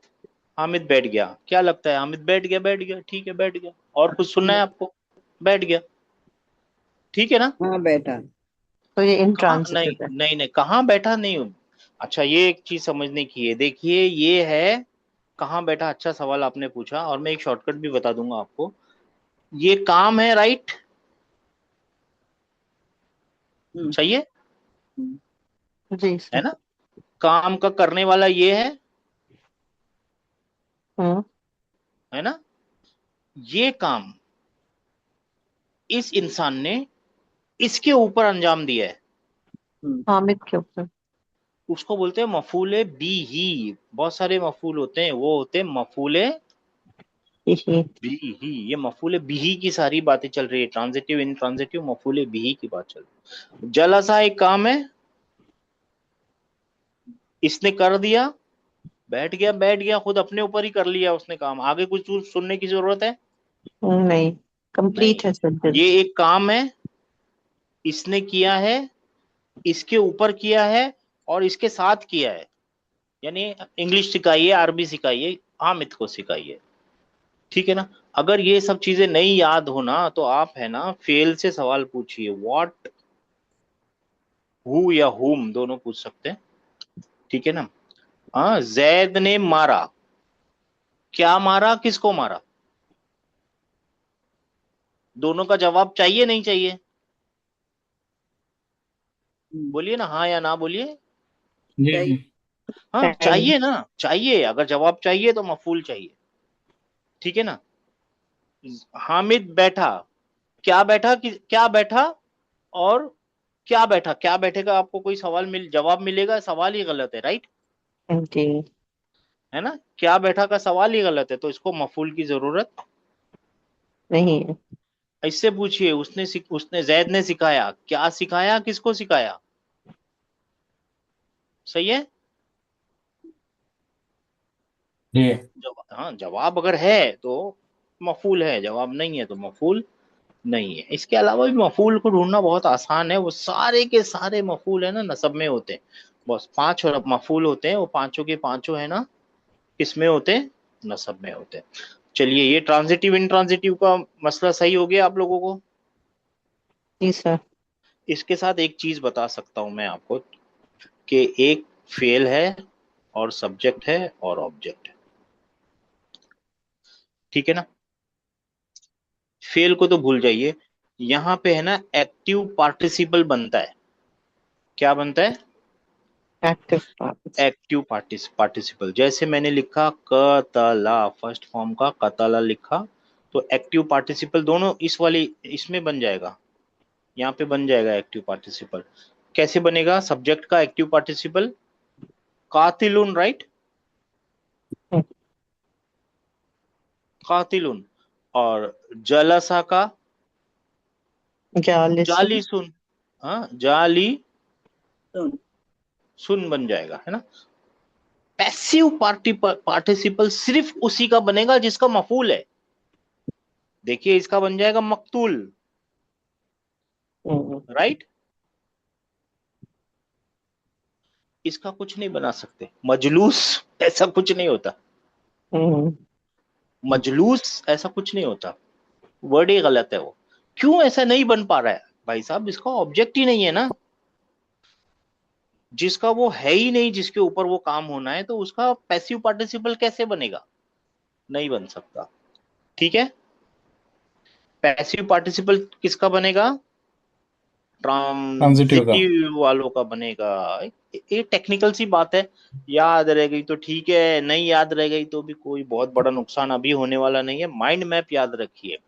हामिद बैठ गया। क्या लगता है, हामिद बैठ गया, बैठ गया, ठीक है बैठ गया। और कुछ सुनना है आपको? बैठ गया, ठीक है ना। हाँ बेटा। तो ये कहाँ, नहीं इंट्रांसिटिव है। नहीं नहीं, कहाँ बैठा नहीं हूँ। अच्छा, ये एक चीज समझने की है, देखिए ये है कहाँ बैठा। अच्छा सवाल आपने पूछा, और मैं एक शॉर्टकट भी बता दूंगा आपको। ये काम है, राइट। सही जी है सर। ना। काम का करने वाला ये हम्म। है ना। ये काम इस इंसान ने इसके ऊपर अंजाम दिया है, हामिद के ऊपर। उसको बोलते हैं मफूले बी ही। बहुत सारे मफूल होते हैं, वो होते हैं मफूले यही। बी ही। ये मफूले बिही की सारी बातें चल रही है, ट्रांजिटिव इन ट्रांजिटिव मफूले बिही की बात चल रही है। जलसा एक काम है, इसने कर दिया, बैठ गया, बैठ गया, खुद अपने ऊपर ही कर लिया उसने काम। आगे कुछ सुनने की जरूरत है? नहीं, नहीं। कंप्लीट है ये सेंटेंस। एक काम है, इसने किया है, इसके ऊपर किया है और इसके साथ किया है। यानी इंग्लिश सिखाइए, अरबी सिखाइए, हामिद को सिखाइए। ठीक है ना। अगर ये सब चीजें नहीं याद हो ना, तो आप है ना फेल से सवाल पूछिए। व्हाट, हु या हुम दोनों पूछ सकते हैं। ठीक है ना। हाँ, जैद ने मारा, क्या मारा, किसको मारा? दोनों का जवाब चाहिए नहीं चाहिए? बोलिए ना, हाँ या ना बोलिए। जी जी। हाँ चाहिए। चाहिए ना, चाहिए। अगर जवाब चाहिए तो मफूल चाहिए। ठीक है ना। हामिद बैठा, क्या बैठा, क्या बैठा और क्या बैठा, क्या बैठेगा, आपको कोई सवाल जवाब मिलेगा, सवाल ही गलत है, राइट। जी। है ना, क्या बैठा का सवाल ही गलत है, तो इसको मफूल की जरूरत। नहीं है। इससे पूछिए, उसने जैद ने सिखाया, क्या सिखाया, किसको सिखाया। सही है। जी। हाँ, जवाब अगर है तो मफूल है, जवाब नहीं है तो मफूल नहीं है। इसके अलावा भी मफूल को ढूंढना बहुत आसान है। वो सारे के सारे मफूल है ना नसब में होते हैं। बस पांच और मफूल होते हैं, वो पांचों के पांचों है ना किसमें होते हैं, नसब में होते हैं। चलिए, ये ट्रांजिटिव इंट्रांजिटिव का मसला सही हो गया आप लोगों को। जी सर। इसके साथ एक चीज बता सकता हूं मैं आपको, कि एक फेल है और सब्जेक्ट है और ऑब्जेक्ट है। ठीक है ना। फेल को तो भूल जाइए। यहां पे है ना एक्टिव पार्टिसिपल बनता है। क्या बनता है? Active part. एक्टिव पार्टिसिपल, जैसे मैंने लिखा कतला, फर्स्ट फॉर्म का कतला लिखा, तो एक्टिव पार्टिसिपल दोनों इस वाली इसमें बन जाएगा, यहाँ पे बन जाएगा एक्टिव पार्टिसिपल। कैसे बनेगा? सब्जेक्ट का एक्टिव पार्टिसिपल कातिलुन, राइट, कातिलुन, और जलसा का जालिसुन। जालीसुन, हाँ जाली सुन बन जाएगा, है ना। पैसिव पार्टिसिपल सिर्फ उसी का बनेगा जिसका मफूल है। देखिए इसका बन जाएगा मकतूल, राइट, इसका कुछ नहीं बना सकते। मजलूस ऐसा कुछ नहीं होता, मजलूस ऐसा कुछ नहीं होता, वर्ड ही गलत है वो। क्यों ऐसा नहीं बन पा रहा है भाई साहब? इसका ऑब्जेक्ट ही नहीं है ना, जिसका वो है ही नहीं, जिसके ऊपर वो काम होना है, तो उसका पैसिव पार्टिसिपल कैसे बनेगा? नहीं बन सकता, ठीक है। पैसिव पार्टिसिपल किसका बनेगा? ट्रांजिटिव का। ट्रांजिटिव वालों का बनेगा। ये टेक्निकल सी बात है, याद रह गई तो ठीक है, नहीं याद रह गई तो भी कोई बहुत बड़ा नुकसान अभी होने वाला नहीं है। माइंड मैप याद रखिए,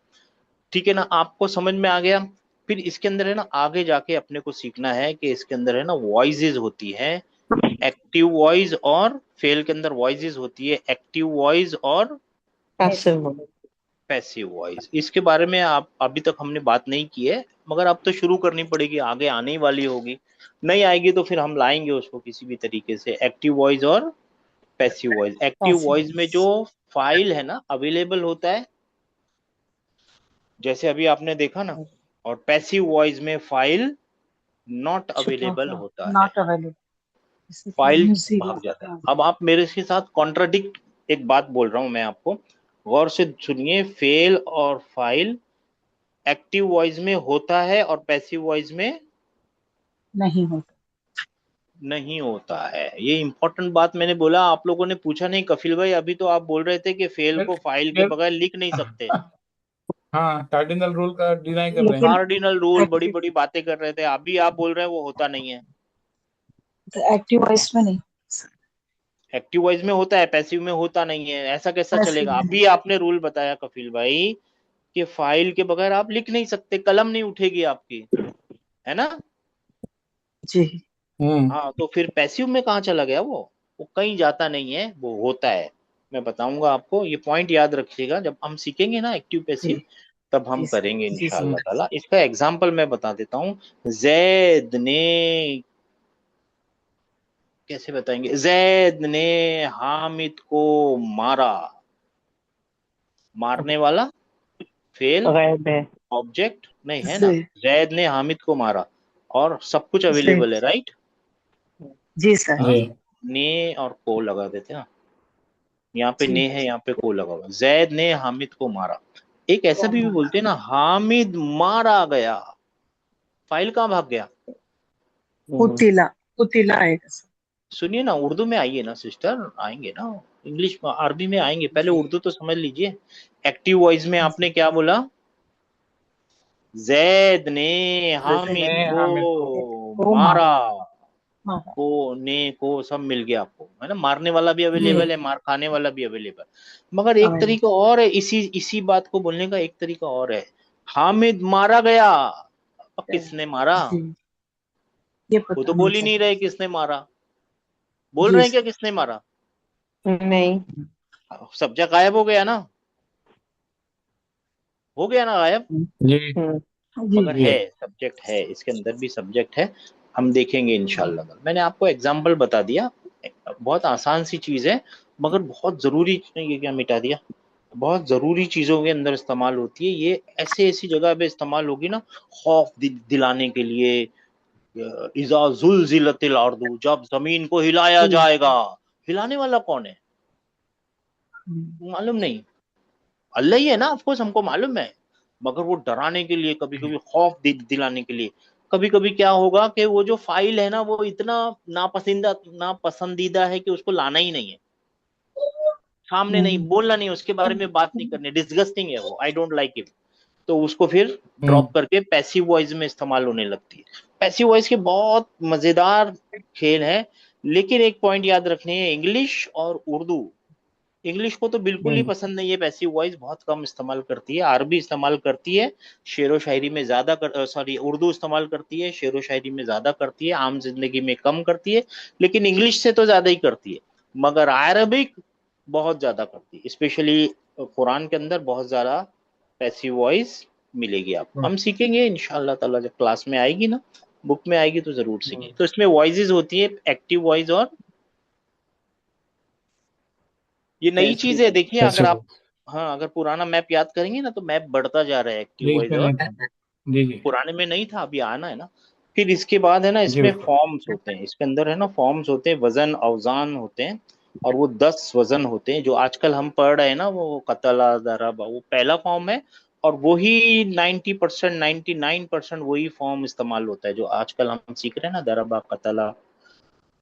ठीक है ना। आपको समझ में आ गया? फिर इसके अंदर है ना, आगे जाके अपने को सीखना है कि इसके अंदर है ना वॉइसेस होती है, एक्टिव वॉइस, और फेल के अंदर वॉइसेस होती है एक्टिव वॉइस और पैसिव। Passive voice. इसके बारे में आप अभी तक हमने बात नहीं की है, मगर अब तो शुरू करनी पड़ेगी, आगे आने ही वाली होगी। नहीं आएगी तो फिर हम लाएंगे उसको किसी भी तरीके से, एक्टिव वॉइस और पैसिव वॉइस। एक्टिव वॉइस में जो फाइल है ना अवेलेबल होता है, जैसे अभी आपने देखा ना, और पैसिव वॉइस में फाइल नॉट अवेलेबल होता है, नॉट अवेलेबल, फाइल भाग जाता है। अब आप मेरे के साथ कॉन्ट्राडिक्ट एक बात बोल रहा हूं मैं आपको, गौर से सुनिए। फेल और फाइल एक्टिव वॉइस में होता है और पैसिव वॉइस में नहीं होता। नहीं होता है। ये इंपॉर्टेंट बात मैंने बोला, आप लोगों ने पूछा नहीं कफिल भाई। अभी तो आप बोल रहे थे कि फेल फिर को फाइल के फिर बगैर लिख नहीं सकते, हाँ, कार्डिनल रूल का डिनाई कर रहे हैं। लेकिन कार्डिनल रूल, बड़ी बड़ी बातें कर रहे थे। अभी आप बोल रहे हैं वो होता नहीं है। एक्टिव वॉइस में नहीं, एक्टिव वॉइस में होता है, पैसिव में होता नहीं है, ऐसा कैसा पैसिव चलेगा? में अभी आपने रूल बताया कफिल भाई कि फाइल के बगैर आप लिख नहीं सकते, कलम नहीं उठेगी आपकी, है ना। जी। हाँ, तो फिर पैसिव में कहाँ चला गया वो कहीं जाता नहीं है, वो होता है। मैं बताऊंगा आपको, ये पॉइंट याद रखिएगा, जब हम सीखेंगे ना एक्टिव पैसिव जी तब हम जी सर, करेंगे जी सर। इंशाअल्लाह ताला। इसका एग्जांपल मैं बता देता हूँ। जैद ने, कैसे बताएंगे? जैद ने हामिद को मारा, मारने वाला फेल, गैब है। ऑब्जेक्ट नहीं है ना। जी जैद ने हामिद को मारा, और सब कुछ जी अवेलेबल है, राइट। जी सर। हाँ, जी। ने और को लगा देते हैं ना, यहाँ पे जी ने है, यहाँ पे को लगा हुआ। जैद ने हामिद को मारा। एक ऐसा भी बोलते हैं ना, हामिद मारा गया, फाइल कहाँ भाग गया? कुतिला, कुतिला आएगा सर। सुनिए ना, उर्दू में आइए ना सिस्टर, आएंगे ना, इंग्लिश अरबी में आएंगे, पहले जी उर्दू तो समझ लीजिए। एक्टिव वॉइस में आपने क्या बोला? जैद ने ने हामिद हामिद को। को वो मारा, मारा। को ने को सब मिल गया आपको, है ना। मारने वाला भी जी अवेलेबल है, मार खाने वाला भी अवेलेबल। मगर एक अवेलेबल। तरीका और है, इसी इसी बात को बोलने का एक तरीका और है। हामिद मारा गया, अब किसने मारा? जी, ये वो पता तो नहीं बोल ही नहीं चला। रहे किसने मारा, बोल जी रहे हैं क्या सर। किसने मारा? नहीं। सब्जेक्ट गायब हो गया ना, हो गया ना गायब। जी जी मगर जी। है, सब्जेक्ट है, इसके अंदर भी सब्जेक्ट है, हम देखेंगे इंशाल्लाह। मैंने आपको एग्जाम्पल बता दिया, बहुत आसान सी चीज है, मगर बहुत जरूरी। ये क्या मिटा दिया? बहुत जरूरी चीजों के अंदर इस्तेमाल होती है ये, ऐसे ऐसी जगह पे इस्तेमाल होगी ना, खौफ दिलाने के लिए। इजा जुलजिलतिल अर्दु, जब जमीन को हिलाया जी। जाएगा। हिलाने वाला कौन है? हम्म, मालूम नहीं, अल्लाह ही है ना, ऑफकोर्स हमको मालूम है। मगर वो डराने के लिए, कभी कभी खौफ दिलाने के लिए। कभी कभी क्या होगा कि वो जो फाइल है ना, वो इतना नापसंदीदा है कि उसको लाना ही नहीं है सामने, नहीं हम्म, बोलना, नहीं उसके बारे में बात नहीं करनी, डिस्गस्टिंग है वो, आई डोंट लाइक इट। तो उसको फिर ड्रॉप हम्म करके पैसिव वॉइस में इस्तेमाल होने लगती है। पैसिव वॉइस के बहुत मजेदार खेल है, लेकिन एक पॉइंट याद रखनी है, इंग्लिश और उर्दू, इंग्लिश को तो बिल्कुल ही पसंद नहीं है, पैसिव वॉइस बहुत कम इस्तेमाल करती है, अरबी इस्तेमाल करती है, शेर व शायरी में ज्यादा सॉरी उर्दू इस्तेमाल करती है, शेर व शायरी में ज्यादा करती है, आम जिंदगी में कम करती है, लेकिन इंग्लिश से तो ज्यादा ही करती है, मगर अरबिक बहुत ज्यादा करती है, स्पेशली कुरान के अंदर बहुत ज्यादा पैसिव वॉइस मिलेगी आपको। हम सीखेंगे इंशाल्लाह ताला, जब क्लास में आएगी ना, बुक में आएगी तो जरूर सीखेंगे। तो इसमें वॉइसेस होती है, एक्टिव वॉइस और ये नई चीज है। देखिए अगर आप, हाँ अगर पुराना मैप याद करेंगे ना, तो मैप बढ़ता जा रहा है, एक्टिव जी वॉइस इसमें और, नहीं था। जी जी पुराने में नहीं था, अभी आना है ना। फिर इसके बाद है ना, जी इसमें बिल्कुल। फॉर्म्स होते हैं, इसके अंदर है ना फॉर्म्स होते हैं, वजन अवजान होते हैं, और वो 10 वजन होते हैं। जो आजकल हम पढ़ रहे हैं ना, वो कतला दरबा, वो पहला फॉर्म है, और वही 90% 99% वही फॉर्म इस्तेमाल होता है जो आजकल हम सीख रहे हैं ना, दरबा कतला,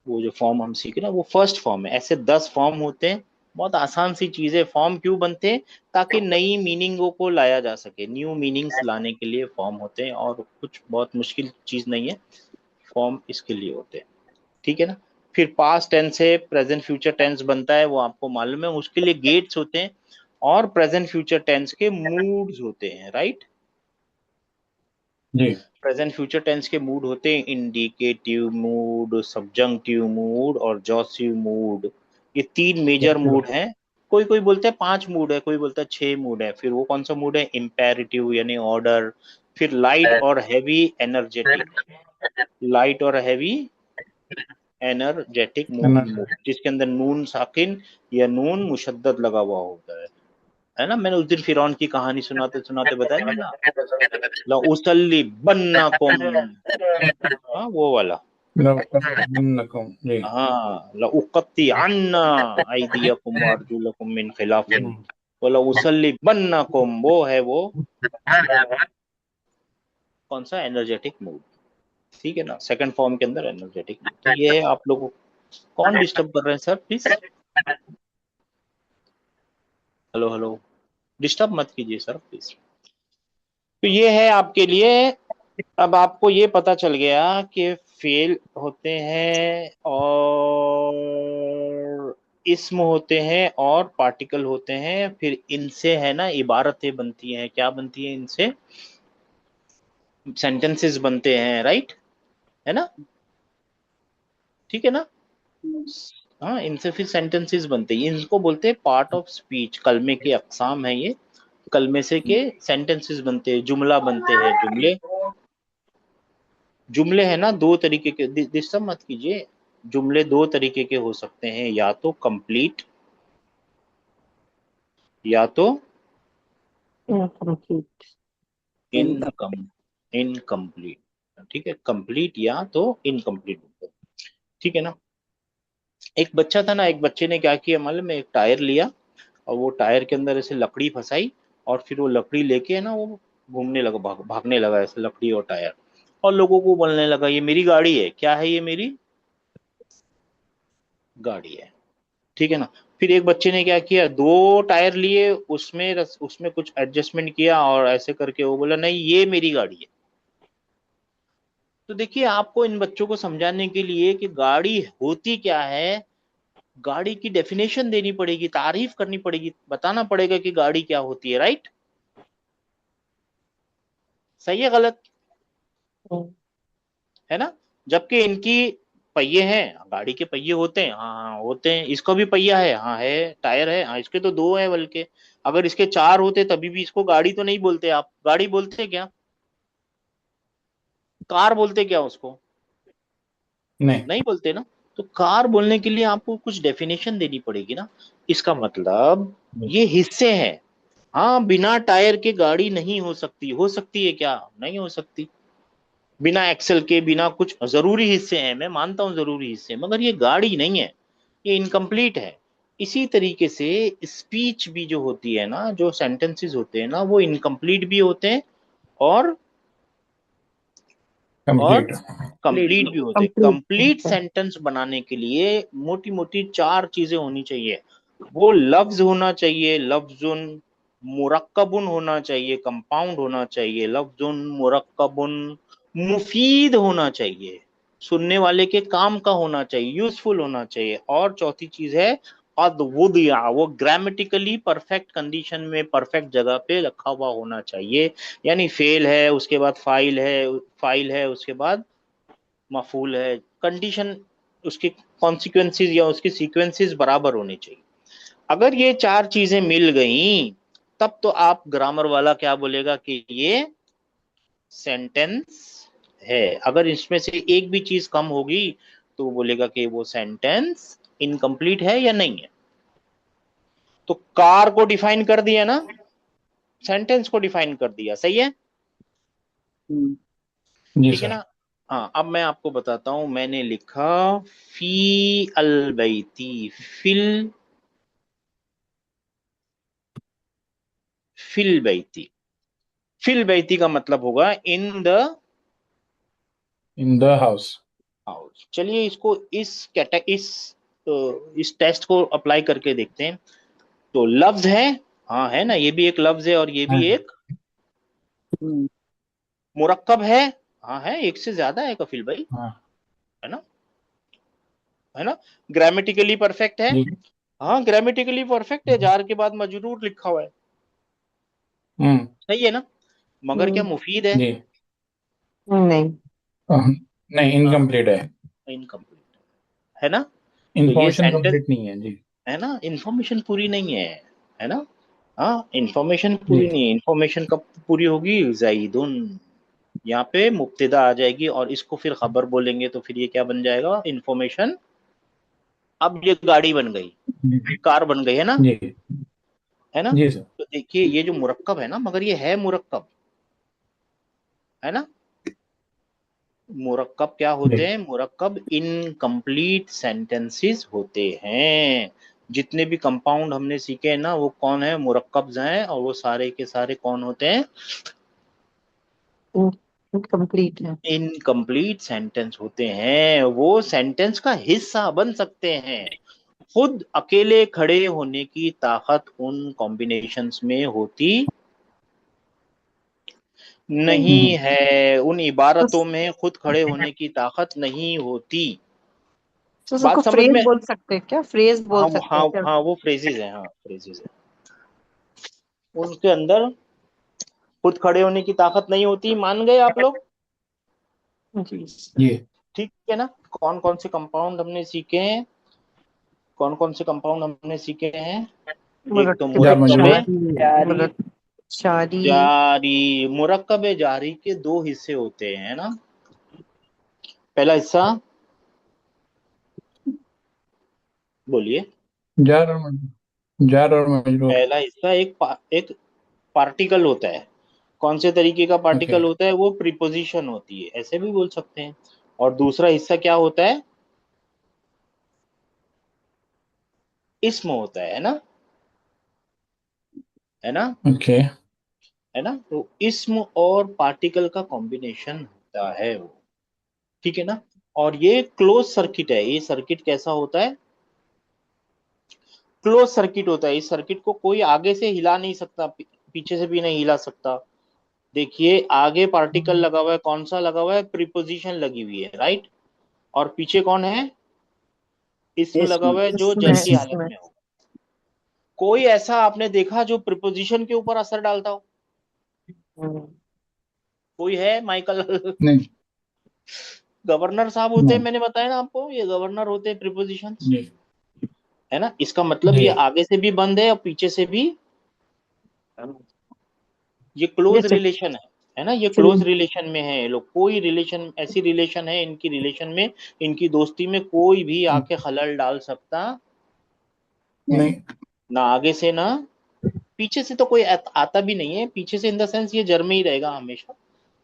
वो जो फॉर्म हम सीख रहे हैं वो फर्स्ट फॉर्म है। ऐसे 10 फॉर्म होते हैं, बहुत आसान सी चीज है। फॉर्म क्यों बनते हैं? ताकि नई मीनिंगों को लाया जा सके, न्यू मीनिंग्स लाने के लिए फॉर्म होते हैं, और कुछ बहुत मुश्किल चीज नहीं है, फॉर्म इसके लिए होते हैं, ठीक है ना। फिर पास्ट टेंस है, प्रेजेंट फ्यूचर टेंस बनता है, वो आपको मालूम है, उसके लिए गेट्स होते हैं, और प्रेजेंट फ्यूचर टेंस के मूड्स होते हैं, राइट। जी प्रेजेंट फ्यूचर टेंस के मूड होते हैं, इंडिकेटिव मूड, सब्जंक्टिव मूड और जॉसिव मूड, ये 3 मेजर मूड हैं। कोई कोई बोलते हैं 5 मूड है, कोई बोलता है 6 मूड है। फिर वो कौन सा मूड है? इम्पेरेटिव यानी ऑर्डर, फिर लाइट और हैवी एनर्जेटिक, लाइट और हैवी एनर्जेटिक मूड, जिसके अंदर नून साकिन या नून मुशद्दद लगा हुआ होता है ना। मैंने उस दिन फिरौन की कहानी सुनाते सुनाते बताया था ना, ला उसल्ली बन्नाकुम, हाँ वो वाला, जी हाँ ला उकत्ती अन्ना ऐदियकुम व अर्जुलकुम मिन खिलाफिन वला उसल्ली बन्नाकुम, वो है वो कौन सा? एनर्जेटिक मूड, ठीक है ना, सेकंड फॉर्म के अंदर एनर्जेटिक मूड। तो ये है। आप लोगों को कौन डिस्टर्ब कर रहे हैं sir? Please, hello hello, disturb मत कीजिए सर प्लीज। तो ये है आपके लिए। अब आपको ये पता चल गया कि फेल होते हैं, और इस्म होते हैं, और पार्टिकल होते हैं। फिर इनसे है ना इबारतें बनती हैं, क्या बनती हैं इनसे? सेंटेंसेस बनते हैं, राइट, है ना, ठीक है ना। हाँ, इनसे फिर सेंटेंसेस बनते हैं, इनको बोलते हैं पार्ट ऑफ स्पीच, कलमे के अकसाम है ये, कलमे से के सेंटेंसेस बनते हैं, जुमला बनते हैं, जुमले। जुमले है ना दो तरीके के, डिस्टर्ब मत कीजिए। जुमले दो तरीके के हो सकते हैं, या तो कंप्लीट, या तो इनकम्प्लीट। इनकम इनकम्प्लीट, ठीक है, कंप्लीट या तो इनकम्प्लीट, ठीक है ना। एक बच्चा था ना, एक बच्चे ने क्या किया मालूम है, एक टायर लिया, और वो टायर के अंदर ऐसे लकड़ी फंसाई, और फिर वो लकड़ी लेके है ना वो घूमने लगा, भागने लगा ऐसे, लकड़ी और टायर, और लोगों को बोलने लगा ये मेरी गाड़ी है। क्या है? ये मेरी गाड़ी है, ठीक है ना। फिर एक बच्चे ने क्या किया, दो टायर लिए, उसमें कुछ एडजस्टमेंट किया, और ऐसे करके वो बोला नहीं ये मेरी गाड़ी है। तो देखिए, आपको इन बच्चों को समझाने के लिए कि गाड़ी होती क्या है, गाड़ी की डेफिनेशन देनी पड़ेगी, तारीफ करनी पड़ेगी, बताना पड़ेगा कि गाड़ी क्या होती है, राइट। सही है गलत? है ना। जबकि इनकी पहिए हैं, गाड़ी के पहिए होते हैं, हाँ हाँ होते हैं, इसका भी पहिया है, हाँ है, टायर है, हाँ इसके तो दो है, बल्कि अगर इसके चार होते तभी भी इसको गाड़ी तो नहीं बोलते। आप गाड़ी बोलते क्या? कार बोलते क्या उसको? नहीं नहीं बोलते ना। तो कार बोलने के लिए आपको कुछ डेफिनेशन देनी पड़ेगी ना। इसका मतलब ये हिस्से हैं। हाँ, बिना टायर के गाड़ी नहीं हो सकती। हो सकती है क्या? नहीं हो सकती। बिना एक्सल के, बिना कुछ, जरूरी हिस्से हैं, मैं मानता हूं जरूरी हिस्से, मगर ये गाड़ी नहीं है, ये इनकम्प्लीट है। इसी तरीके से स्पीच भी जो होती है ना, जो सेंटेंसेस होते हैं ना, वो इनकम्प्लीट भी होते हैं, और और कंप्लीट। कंप्लीट भी होते हैं। कंप्लीट सेंटेंस बनाने के लिए मोटी मोटी 4 चीजें होनी चाहिए। वो लफ्ज होना चाहिए, लफ्जुन मुरक्कबुन होना चाहिए, कंपाउंड होना चाहिए, लफ्जुन मुरक्कबुन मुफीद होना चाहिए। सुनने वाले के काम का होना चाहिए, यूजफुल होना चाहिए। और चौथी चीज है अद्वुदिया, वो ग्रामेटिकली परफेक्ट कंडीशन में परफेक्ट जगह पे रखा हुआ होना चाहिए। यानी फेल है, उसके बाद फाइल है, उसके बाद मफूल है, कंडीशन उसके कॉन्सिक्वेंसेस या उसके सीक्वेंसेस बराबर होने चाहिए। अगर ये चार चीजें मिल गई तब तो आप ग्रामर वाला क्या बोलेगा कि ये सेंटेंस है। अगर इसमें से एक भी चीज कम होगी तो वो बोलेगा कि वो सेंटेंस इनकम्प्लीट है या नहीं है। तो कार को डिफाइन कर दिया ना, सेंटेंस को डिफाइन कर दिया, सही है, जी ठीक है सर। ना। हाँ, अब मैं आपको बताता हूं, मैंने लिखा फी अलबैती, fill fill Baiti. Fill Baiti का मतलब होगा in the in the house. House. चलिए इसको इस टेस्ट को अप्लाई करके देखते हैं। तो लफ्ज है, हाँ है ना, ये भी एक लफ्ज है और ये भी हाँ एक मुरक्कब है, हाँ है, एक से ज्यादा है कफिल भाई, हाँ है ना, है ना। ग्रामेटिकली परफेक्ट है, जी। हाँ ग्रामेटिकली परफेक्ट है, जार के बाद मजरूर लिखा हुआ है, हम्म। सही है ना। मगर क्या मुफीद है? जी। नहीं। नहीं, हाँ, इनकम्प्लीट है। इनकम्प्लीट है ना। तो ये इंफॉर्मेशन सेंटेंस कंप्लीट नहीं है जी। है ना, इंफॉर्मेशन पूरी नहीं है ना। हाँ, इंफॉर्मेशन जी। पूरी नहीं है। इंफॉर्मेशन कब पूरी होगी? जाइदुन, यहाँ पे मुब्तदा आ जाएगी और इसको फिर खबर बोलेंगे तो फिर ये क्या बन जाएगा? इंफॉर्मेशन। अब ये गाड़ी बन गई, जी। कार बन गई, है ना, जी। है ना। जी सर। तो देखिए ये जो मुरक्कब है ना, मगर ये है मुरक्कब, है ना। मुरक्कब क्या होते जी। हैं? मुरक्कब इनकम्प्लीट सेंटेंसेस होते हैं। जितने भी कंपाउंड हमने सीखे हैं ना, वो कौन है? मुरक्कब्स हैं, और वो सारे के सारे कौन होते हैं? इनकम्प्लीट है। इनकम्प्लीट सेंटेंस होते हैं। वो सेंटेंस का हिस्सा बन सकते हैं। खुद अकेले खड़े होने की ताकत उन कॉम्बिनेशंस में होती नहीं हम्म। है, उन तो इबारतों में खुद खड़े होने की ताकत नहीं होती। उसको बात समझ फ्रेज में? बोल सकते हैं क्या? फ्रेज बोल हाँ सकते हाँ हैं क्या? हाँ, वो फ्रेजेस हैं, हाँ फ्रेजेस हैं। उनके अंदर खुद खड़े होने की ताकत नहीं होती, मान गए आप लोग? जी सर। जी। ठीक है ना। कौन कौन से कंपाउंड हमने सीखे हैं? कौन कौन से कंपाउंड हमने सीखे हैं? एक तो मुरक्किब जार मुरक्कब मजरूर। है जारी, जारी। जारी। मुरक्कब जारी के दो हिस्से होते हैं, है ना। पहला हिस्सा बोलिए। जार और जार और मजरूर। पहला हिस्सा एक पार्टिकल होता है। कौन से तरीके का ओके। पार्टिकल होता है? वो प्रीपोजिशन होती है, ऐसे भी बोल सकते हैं। और दूसरा हिस्सा क्या होता है? इस्म होता है ना, है ना, ओके। है ना। तो इस्म और पार्टिकल का कॉम्बिनेशन होता है वो, ठीक है ना। और ये क्लोज सर्किट है। ये सर्किट कैसा होता है? क्लोज सर्किट होता है। इस सर्किट को कोई आगे से हिला नहीं सकता, पीछे से भी नहीं हिला सकता। देखिए आगे पार्टिकल लगा हुआ है, कौन सा लगा हुआ है? प्रीपोजिशन लगी हुई है, राइट। और पीछे कौन है? इसमें लगा हुआ है, जो जर इसमें की हालत इसमें में होगा। कोई ऐसा आपने देखा जो प्रीपोजिशन के ऊपर असर डालता हो? हम्म, कोई है माइकल? नहीं। गवर्नर साहब होते हैं, नहीं। मैंने बताया ना आपको, ये गवर्नर होते हैं प्रीपोजिशंस, जी। है ना। इसका मतलब जी। ये आगे से भी बंद है और पीछे से भी। ये ये क्लोज रिलेशन है ना, ये क्लोज चलिए। रिलेशन में है ये लोग। कोई रिलेशन, ऐसी रिलेशन है इनकी, रिलेशन में, इनकी दोस्ती में कोई भी आके खलल डाल सकता नहीं। ना, आगे से ना पीछे से। तो कोई आता भी नहीं है पीछे से, इन द सेंस ये जर में ही रहेगा हमेशा।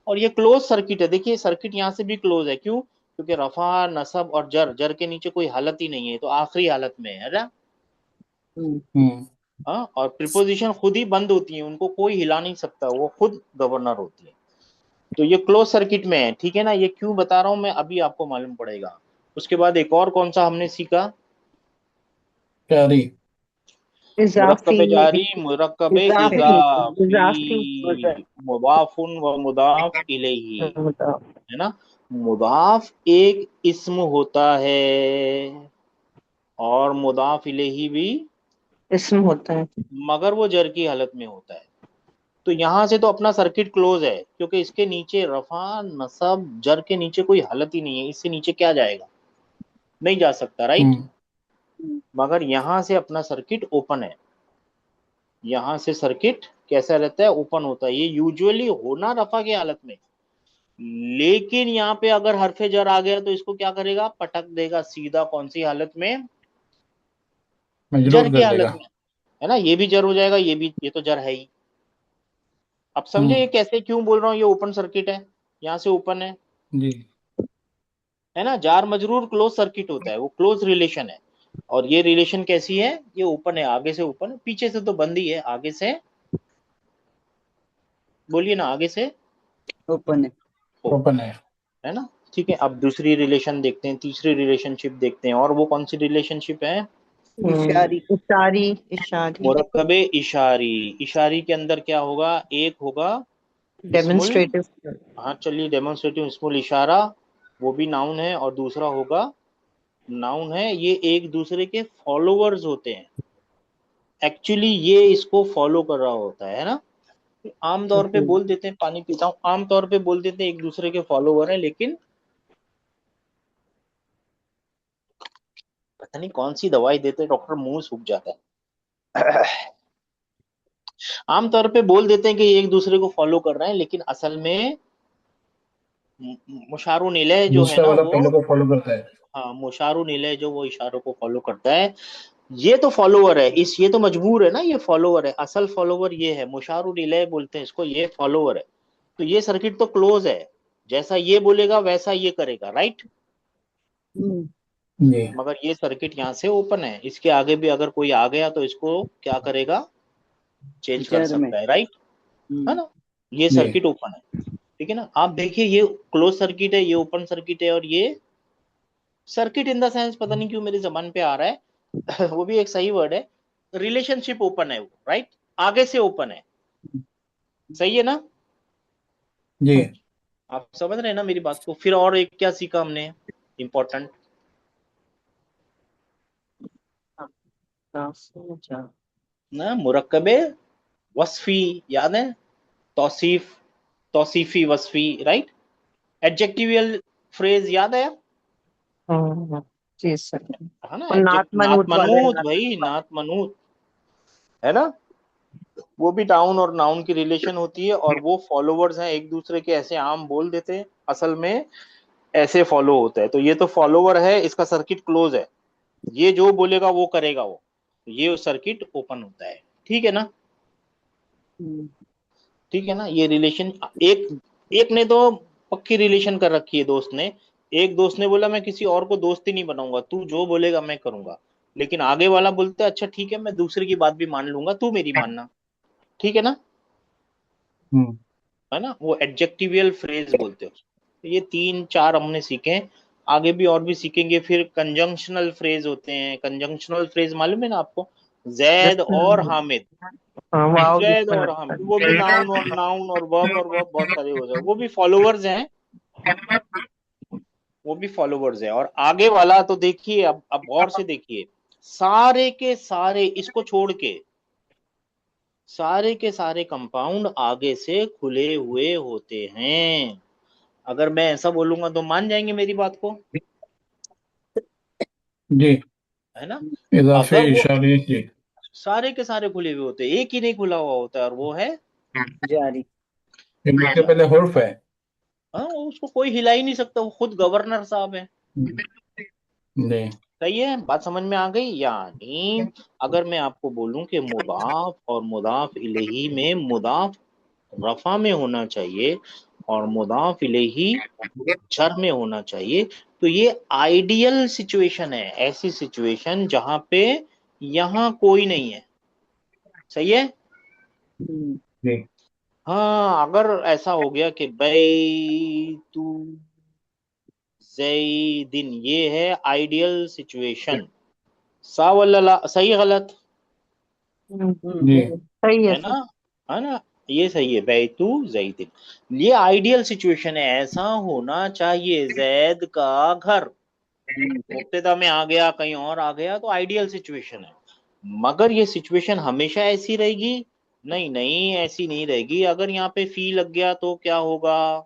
और ये क्लोज सर्किट है। देखिए सर्किट यहाँ से भी क्लोज है, क्यों? क्योंकि रफा, नसब और जर, जर के नीचे कोई हालत ही नहीं है, तो आखिरी हालत में है ना। हम्म। हाँ, और प्रिपोजिशन खुद ही बंद होती है, उनको कोई हिला नहीं सकता, वो खुद गवर्नर होती है। तो ये क्लोज सर्किट में है, ठीक है ना। ये क्यों बता रहा हूं मैं, अभी आपको मालूम पड़ेगा। उसके बाद एक और कौन सा हमने सीखा? प्यारी। इजाफी, मुरक्कब जारी, मुरक्कब इजाफी, इजाफी, इजाफी वजह। मुदाफुन व मुदाफ इलैहि, बताओ। है ना। मुदाफ एक इस्म होता है और मुदाफ इलेही भी, इसम होता है। मगर वो जर की हालत में होता है। तो यहां से तो अपना सर्किट क्लोज है, क्योंकि इसके नीचे रफा नसब जर के नीचे कोई हालत ही नहीं है। इससे नीचे क्या जाएगा, नहीं जा सकता, राइट। मगर यहां से अपना सर्किट ओपन है। यहां से सर्किट कैसा रहता है, ओपन होता है। ये यूजुअली होना रफा की हालत में, लेकिन यहाँ पे अगर हरफे जर आ गया तो इसको क्या करेगा, पटक देगा सीधा कौन सी हालत में, मजरूर जर की कर हालत देगा। में, है ना। ये भी जर हो जाएगा, ये भी, ये तो जर है ही। अब समझे ये कैसे क्यों बोल रहा हूँ, ये ओपन सर्किट है, यहाँ से ओपन जी है ना। जार मजरूर क्लोज सर्किट होता है, वो क्लोज रिलेशन है। और ये रिलेशन कैसी है, ये ओपन है, आगे से ओपन, पीछे से तो बंद ही है, आगे से बोलिए ना, आगे से ओपन है। ओपन है ना। ठीक है, अब दूसरी रिलेशन देखते हैं, तीसरी रिलेशनशिप देखते हैं। और वो कौन सी रिलेशनशिप है, इशारी। इशारी। इशारी। मुरक्कबे इशारी। इशारी के अंदर क्या होगा, एक होगा इस्मुल, डेमोन्स्ट्रेटिव। हाँ चलिए, डेमोन्स्ट्रेटिव इस्मुल इशारा, वो भी नाउन है, और दूसरा होगा नाउन है। ये एक दूसरे के फॉलोवर्स होते हैं। एक्चुअली ये इसको फॉलो कर रहा होता है ना। आमतौर पे बोल देते हैं, पानी पीता हूँ, आमतौर पे बोल देते हैं एक दूसरे के फॉलोवर हैं, लेकिन पता नहीं कौन सी दवाई देते हैं डॉक्टर, मुंह सूख जाता है। आमतौर पे बोल देते हैं कि ये एक दूसरे को फॉलो कर रहे हैं, लेकिन असल में मुशारुन इलैह जो है दूसरा ना वाला वो, पहले को फॉलो करता है। हाँ मुशारुन इलैह जो वो इशारों को फॉलो करता है, ये तो फॉलोवर है। इस ये तो मजबूर है ना, ये फॉलोवर है। असल फॉलोवर ये है, मुशारुन इलैह बोलते हैं इसको, ये फॉलोवर है। तो ये सर्किट तो क्लोज है, जैसा ये बोलेगा वैसा ये करेगा, राइट। जी मगर ये सर्किट यहाँ से ओपन है, इसके आगे भी अगर कोई आ गया तो इसको क्या करेगा, चेंज कर जर में। सकता है, राइट, है ना। ये जी सर्किट ओपन है, ठीक है ना। आप देखिए, ये क्लोज सर्किट है, ये ओपन सर्किट है, और ये सर्किट इन द सेंस, पता नहीं क्यों मेरी जबान पे आ रहा है, वो भी एक सही वर्ड है, रिलेशनशिप ओपन है वो, राइट, आगे से ओपन है, सही है ना। जी आप समझ रहे हैं ना मेरी बात को। फिर और एक क्या सीखा हमने इंपॉर्टेंट, ना मुरक्कबे वस्फी, याद है, तौसीफ, तौसीफी वस्फी, राइट। एडजेक्टिवियल फ्रेज याद है, जी सर। है ना। और नात नात मनूत वाले मनूत, भाई नात मनूत, है ना। वो भी नाउन और नाउन की रिलेशन होती है, और वो फॉलोवर्स हैं एक दूसरे के, ऐसे आम बोल देते हैं, असल में ऐसे फॉलो होता है। तो ये तो फॉलोवर है, इसका सर्किट क्लोज है, ये जो बोलेगा वो करेगा वो, ये सर्किट ओपन होता है, ठीक है ना। ठीक है ना, ये रिलेशन एक, एक ने तो पक्की रिलेशन कर रखी है दोस्त ने। एक दोस्त ने बोला मैं किसी और को दोस्त ही नहीं बनाऊंगा, तू जो बोलेगा मैं करूंगा। लेकिन आगे वाला बोलता है अच्छा ठीक है, मैं दूसरे की बात भी मान लूंगा, तू मेरी मानना, ठीक है ना, हम्म है ना। वो एडजेक्टिवियल फ्रेज बोलते हैं उसको। तो ये तीन चार हमने सीखे, आगे भी और भी सीखेंगे। फिर कंजंक्शनल फ्रेज होते हैं। कंजंक्शनल फ्रेज मालूम है ना आपको, जैद और हामिद, वाओ जैद जिसमें और लगता हामिद, वो भी नाउन और वर्ब बहुत सारे हो जाए, वो भी फॉलोवर्स हैं, वो भी फॉलोवर्स हैं। और आगे वाला तो देखिए, अब गौर से देखिए, सारे के सारे इसको छोड़ के सारे के सारे कंपाउंड आगे से खुले हुए होते हैं। अगर मैं ऐसा बोलूंगा तो मान जाएंगे मेरी बात को, जी है ना। इजाफे अगर वो इशारे जी सारे के सारे खुले हुए होते हैं, एक ही नहीं खुला हुआ होता है, और वो है जारी। इसके पहले हुर्फ है। हाँ, उसको कोई हिला ही नहीं सकता, वो खुद गवर्नर साहब है। जी सही है, बात समझ में आ गई। यानी अगर मैं आपको बोलूं कि मुदाफ और मुदाफ इलेही में मुदाफ रफा में होना चाहिए और मुदाफ इलेही जर में होना चाहिए, तो ये आइडियल सिचुएशन है, ऐसी सिचुएशन जहां पे यहां कोई नहीं है, सही है। जी हाँ, अगर ऐसा हो गया कि भाई तू जैदिन, ये है आइडियल सिचुएशन, सा वल्ला ला, सही गलत, जी सही है है सर। ना, है ना। ये सही है, बैतु जैदिन। ये आइडियल सिचुएशन है, ऐसा होना चाहिए। जैद का घर मुब्तदा में आ गया, कहीं और आ गया तो आइडियल सिचुएशन है। मगर ये सिचुएशन हमेशा ऐसी रहेगी? नहीं नहीं, ऐसी नहीं रहेगी। अगर यहाँ पे फी लग गया तो क्या होगा?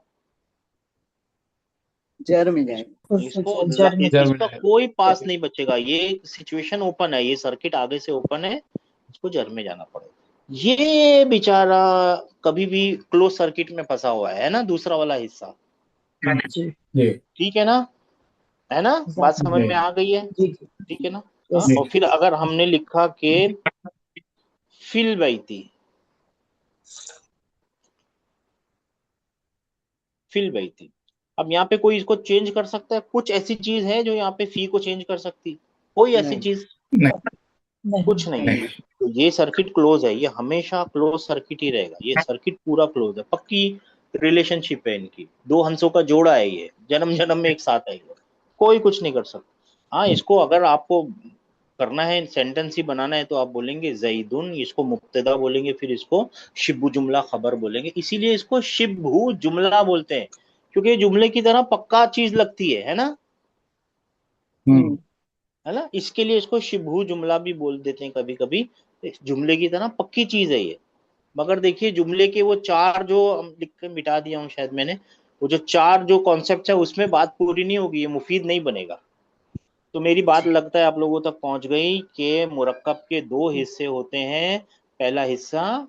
जर में जाएगा। इसको जर में जर में इसका जाएगा। कोई पास नहीं बचेगा। ये सिचुएशन ओपन है, ये सर्किट आगे से ओपन है, इसको जर में जाना पड़ेगा। ये बेचारा कभी भी क्लोज सर्किट में फंसा हुआ है ना, दूसरा वाला हिस्सा। जी जी ठीक है ना? है ना? बात समझ में आ गई है? जी जी ठीक है ना? यस हाँ, जी और फिर अगर हमने लिखा कि फिल बैती, फिल बैती, अब यहाँ पे कोई इसको चेंज कर सकता है? कुछ ऐसी चीज है जो यहाँ पे फी को चेंज कर सकती? कोई ऐसी नहीं। चीज नहीं कुछ नहीं है। नहीं तो ये सर्किट क्लोज है, ये हमेशा क्लोज सर्किट ही रहेगा। ये सर्किट पूरा क्लोज है, पक्की रिलेशनशिप है इनकी। दो हंसों का जोड़ा है ये, जन्म जन्म में एक साथ है ये, कोई कुछ नहीं कर सकता। हाँ, इसको अगर आपको करना है, सेंटेंस ही बनाना है, तो आप बोलेंगे जैदुन, इसको मुब्तदा बोलेंगे, फिर इसको शिब्बु जुमला खबर बोलेंगे। इसीलिए इसको शिब्बु जुमला बोलते हैं, क्योंकि ये जुमले की तरह पक्का चीज लगती है ना? हम्म है ना? इसके लिए इसको शिबहू जुमला भी बोल देते हैं कभी कभी। जुमले की तरह पक्की चीज है ये। मगर देखिए, जुमले के वो चार जो लिख के मिटा दिया हूँ शायद मैंने, वो जो चार जो कॉन्सेप्ट है उसमें बात पूरी नहीं होगी, ये मुफीद नहीं बनेगा। तो मेरी बात लगता है आप लोगों तक पहुंच गई कि मुरक्कब के दो हिस्से होते हैं। पहला हिस्सा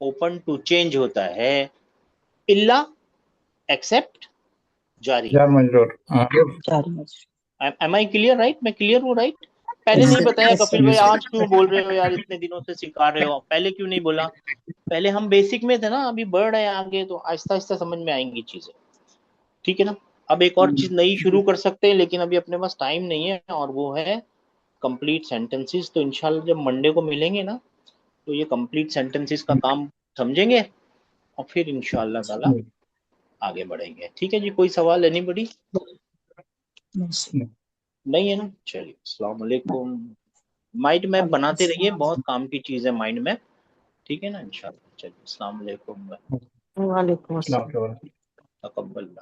ओपन टू चेंज होता है, इल्ला, एक्सेप्ट, जारी। जार मजरूर। हाँ जारी मजरूर एम आई क्लियर? राइट? मैं क्लियर हूँ? राइट? पहले नहीं बताया यस कपिल जी भाई, सर। आज क्यों बोल रहे हो यार? इतने दिनों से सिखा रहे हो, पहले क्यों नहीं बोला? पहले हम बेसिक में थे ना, अभी बढ़ रहे हैं आगे, तो आहिस्ता आहिस्ता समझ में आएंगी चीजें। ठीक है ना? अब एक और चीज नई शुरू कर सकते हैं, लेकिन अभी अपने पास टाइम नहीं है, और वो है कंप्लीट सेंटेंसेस। तो इंशाल्लाह जब मंडे को मिलेंगे ना, तो ये कंप्लीट सेंटेंसेस का काम समझेंगे, और फिर इंशाल्लाह ताला आगे बढ़ेंगे। ठीक है जी? कोई सवाल एनीबॉडी? नहीं है ना? चलिए, अस्सलाम वालेकुम। माइंड मैप बनाते रहिए, बहुत काम की चीज है माइंड मैप। ठीक है ना? इंशाल्लाह। चलिए, अस्सलाम वालेकुम। वालेकुम अस्सलाम। अस्सलाम वालेकुम। तकब्बल।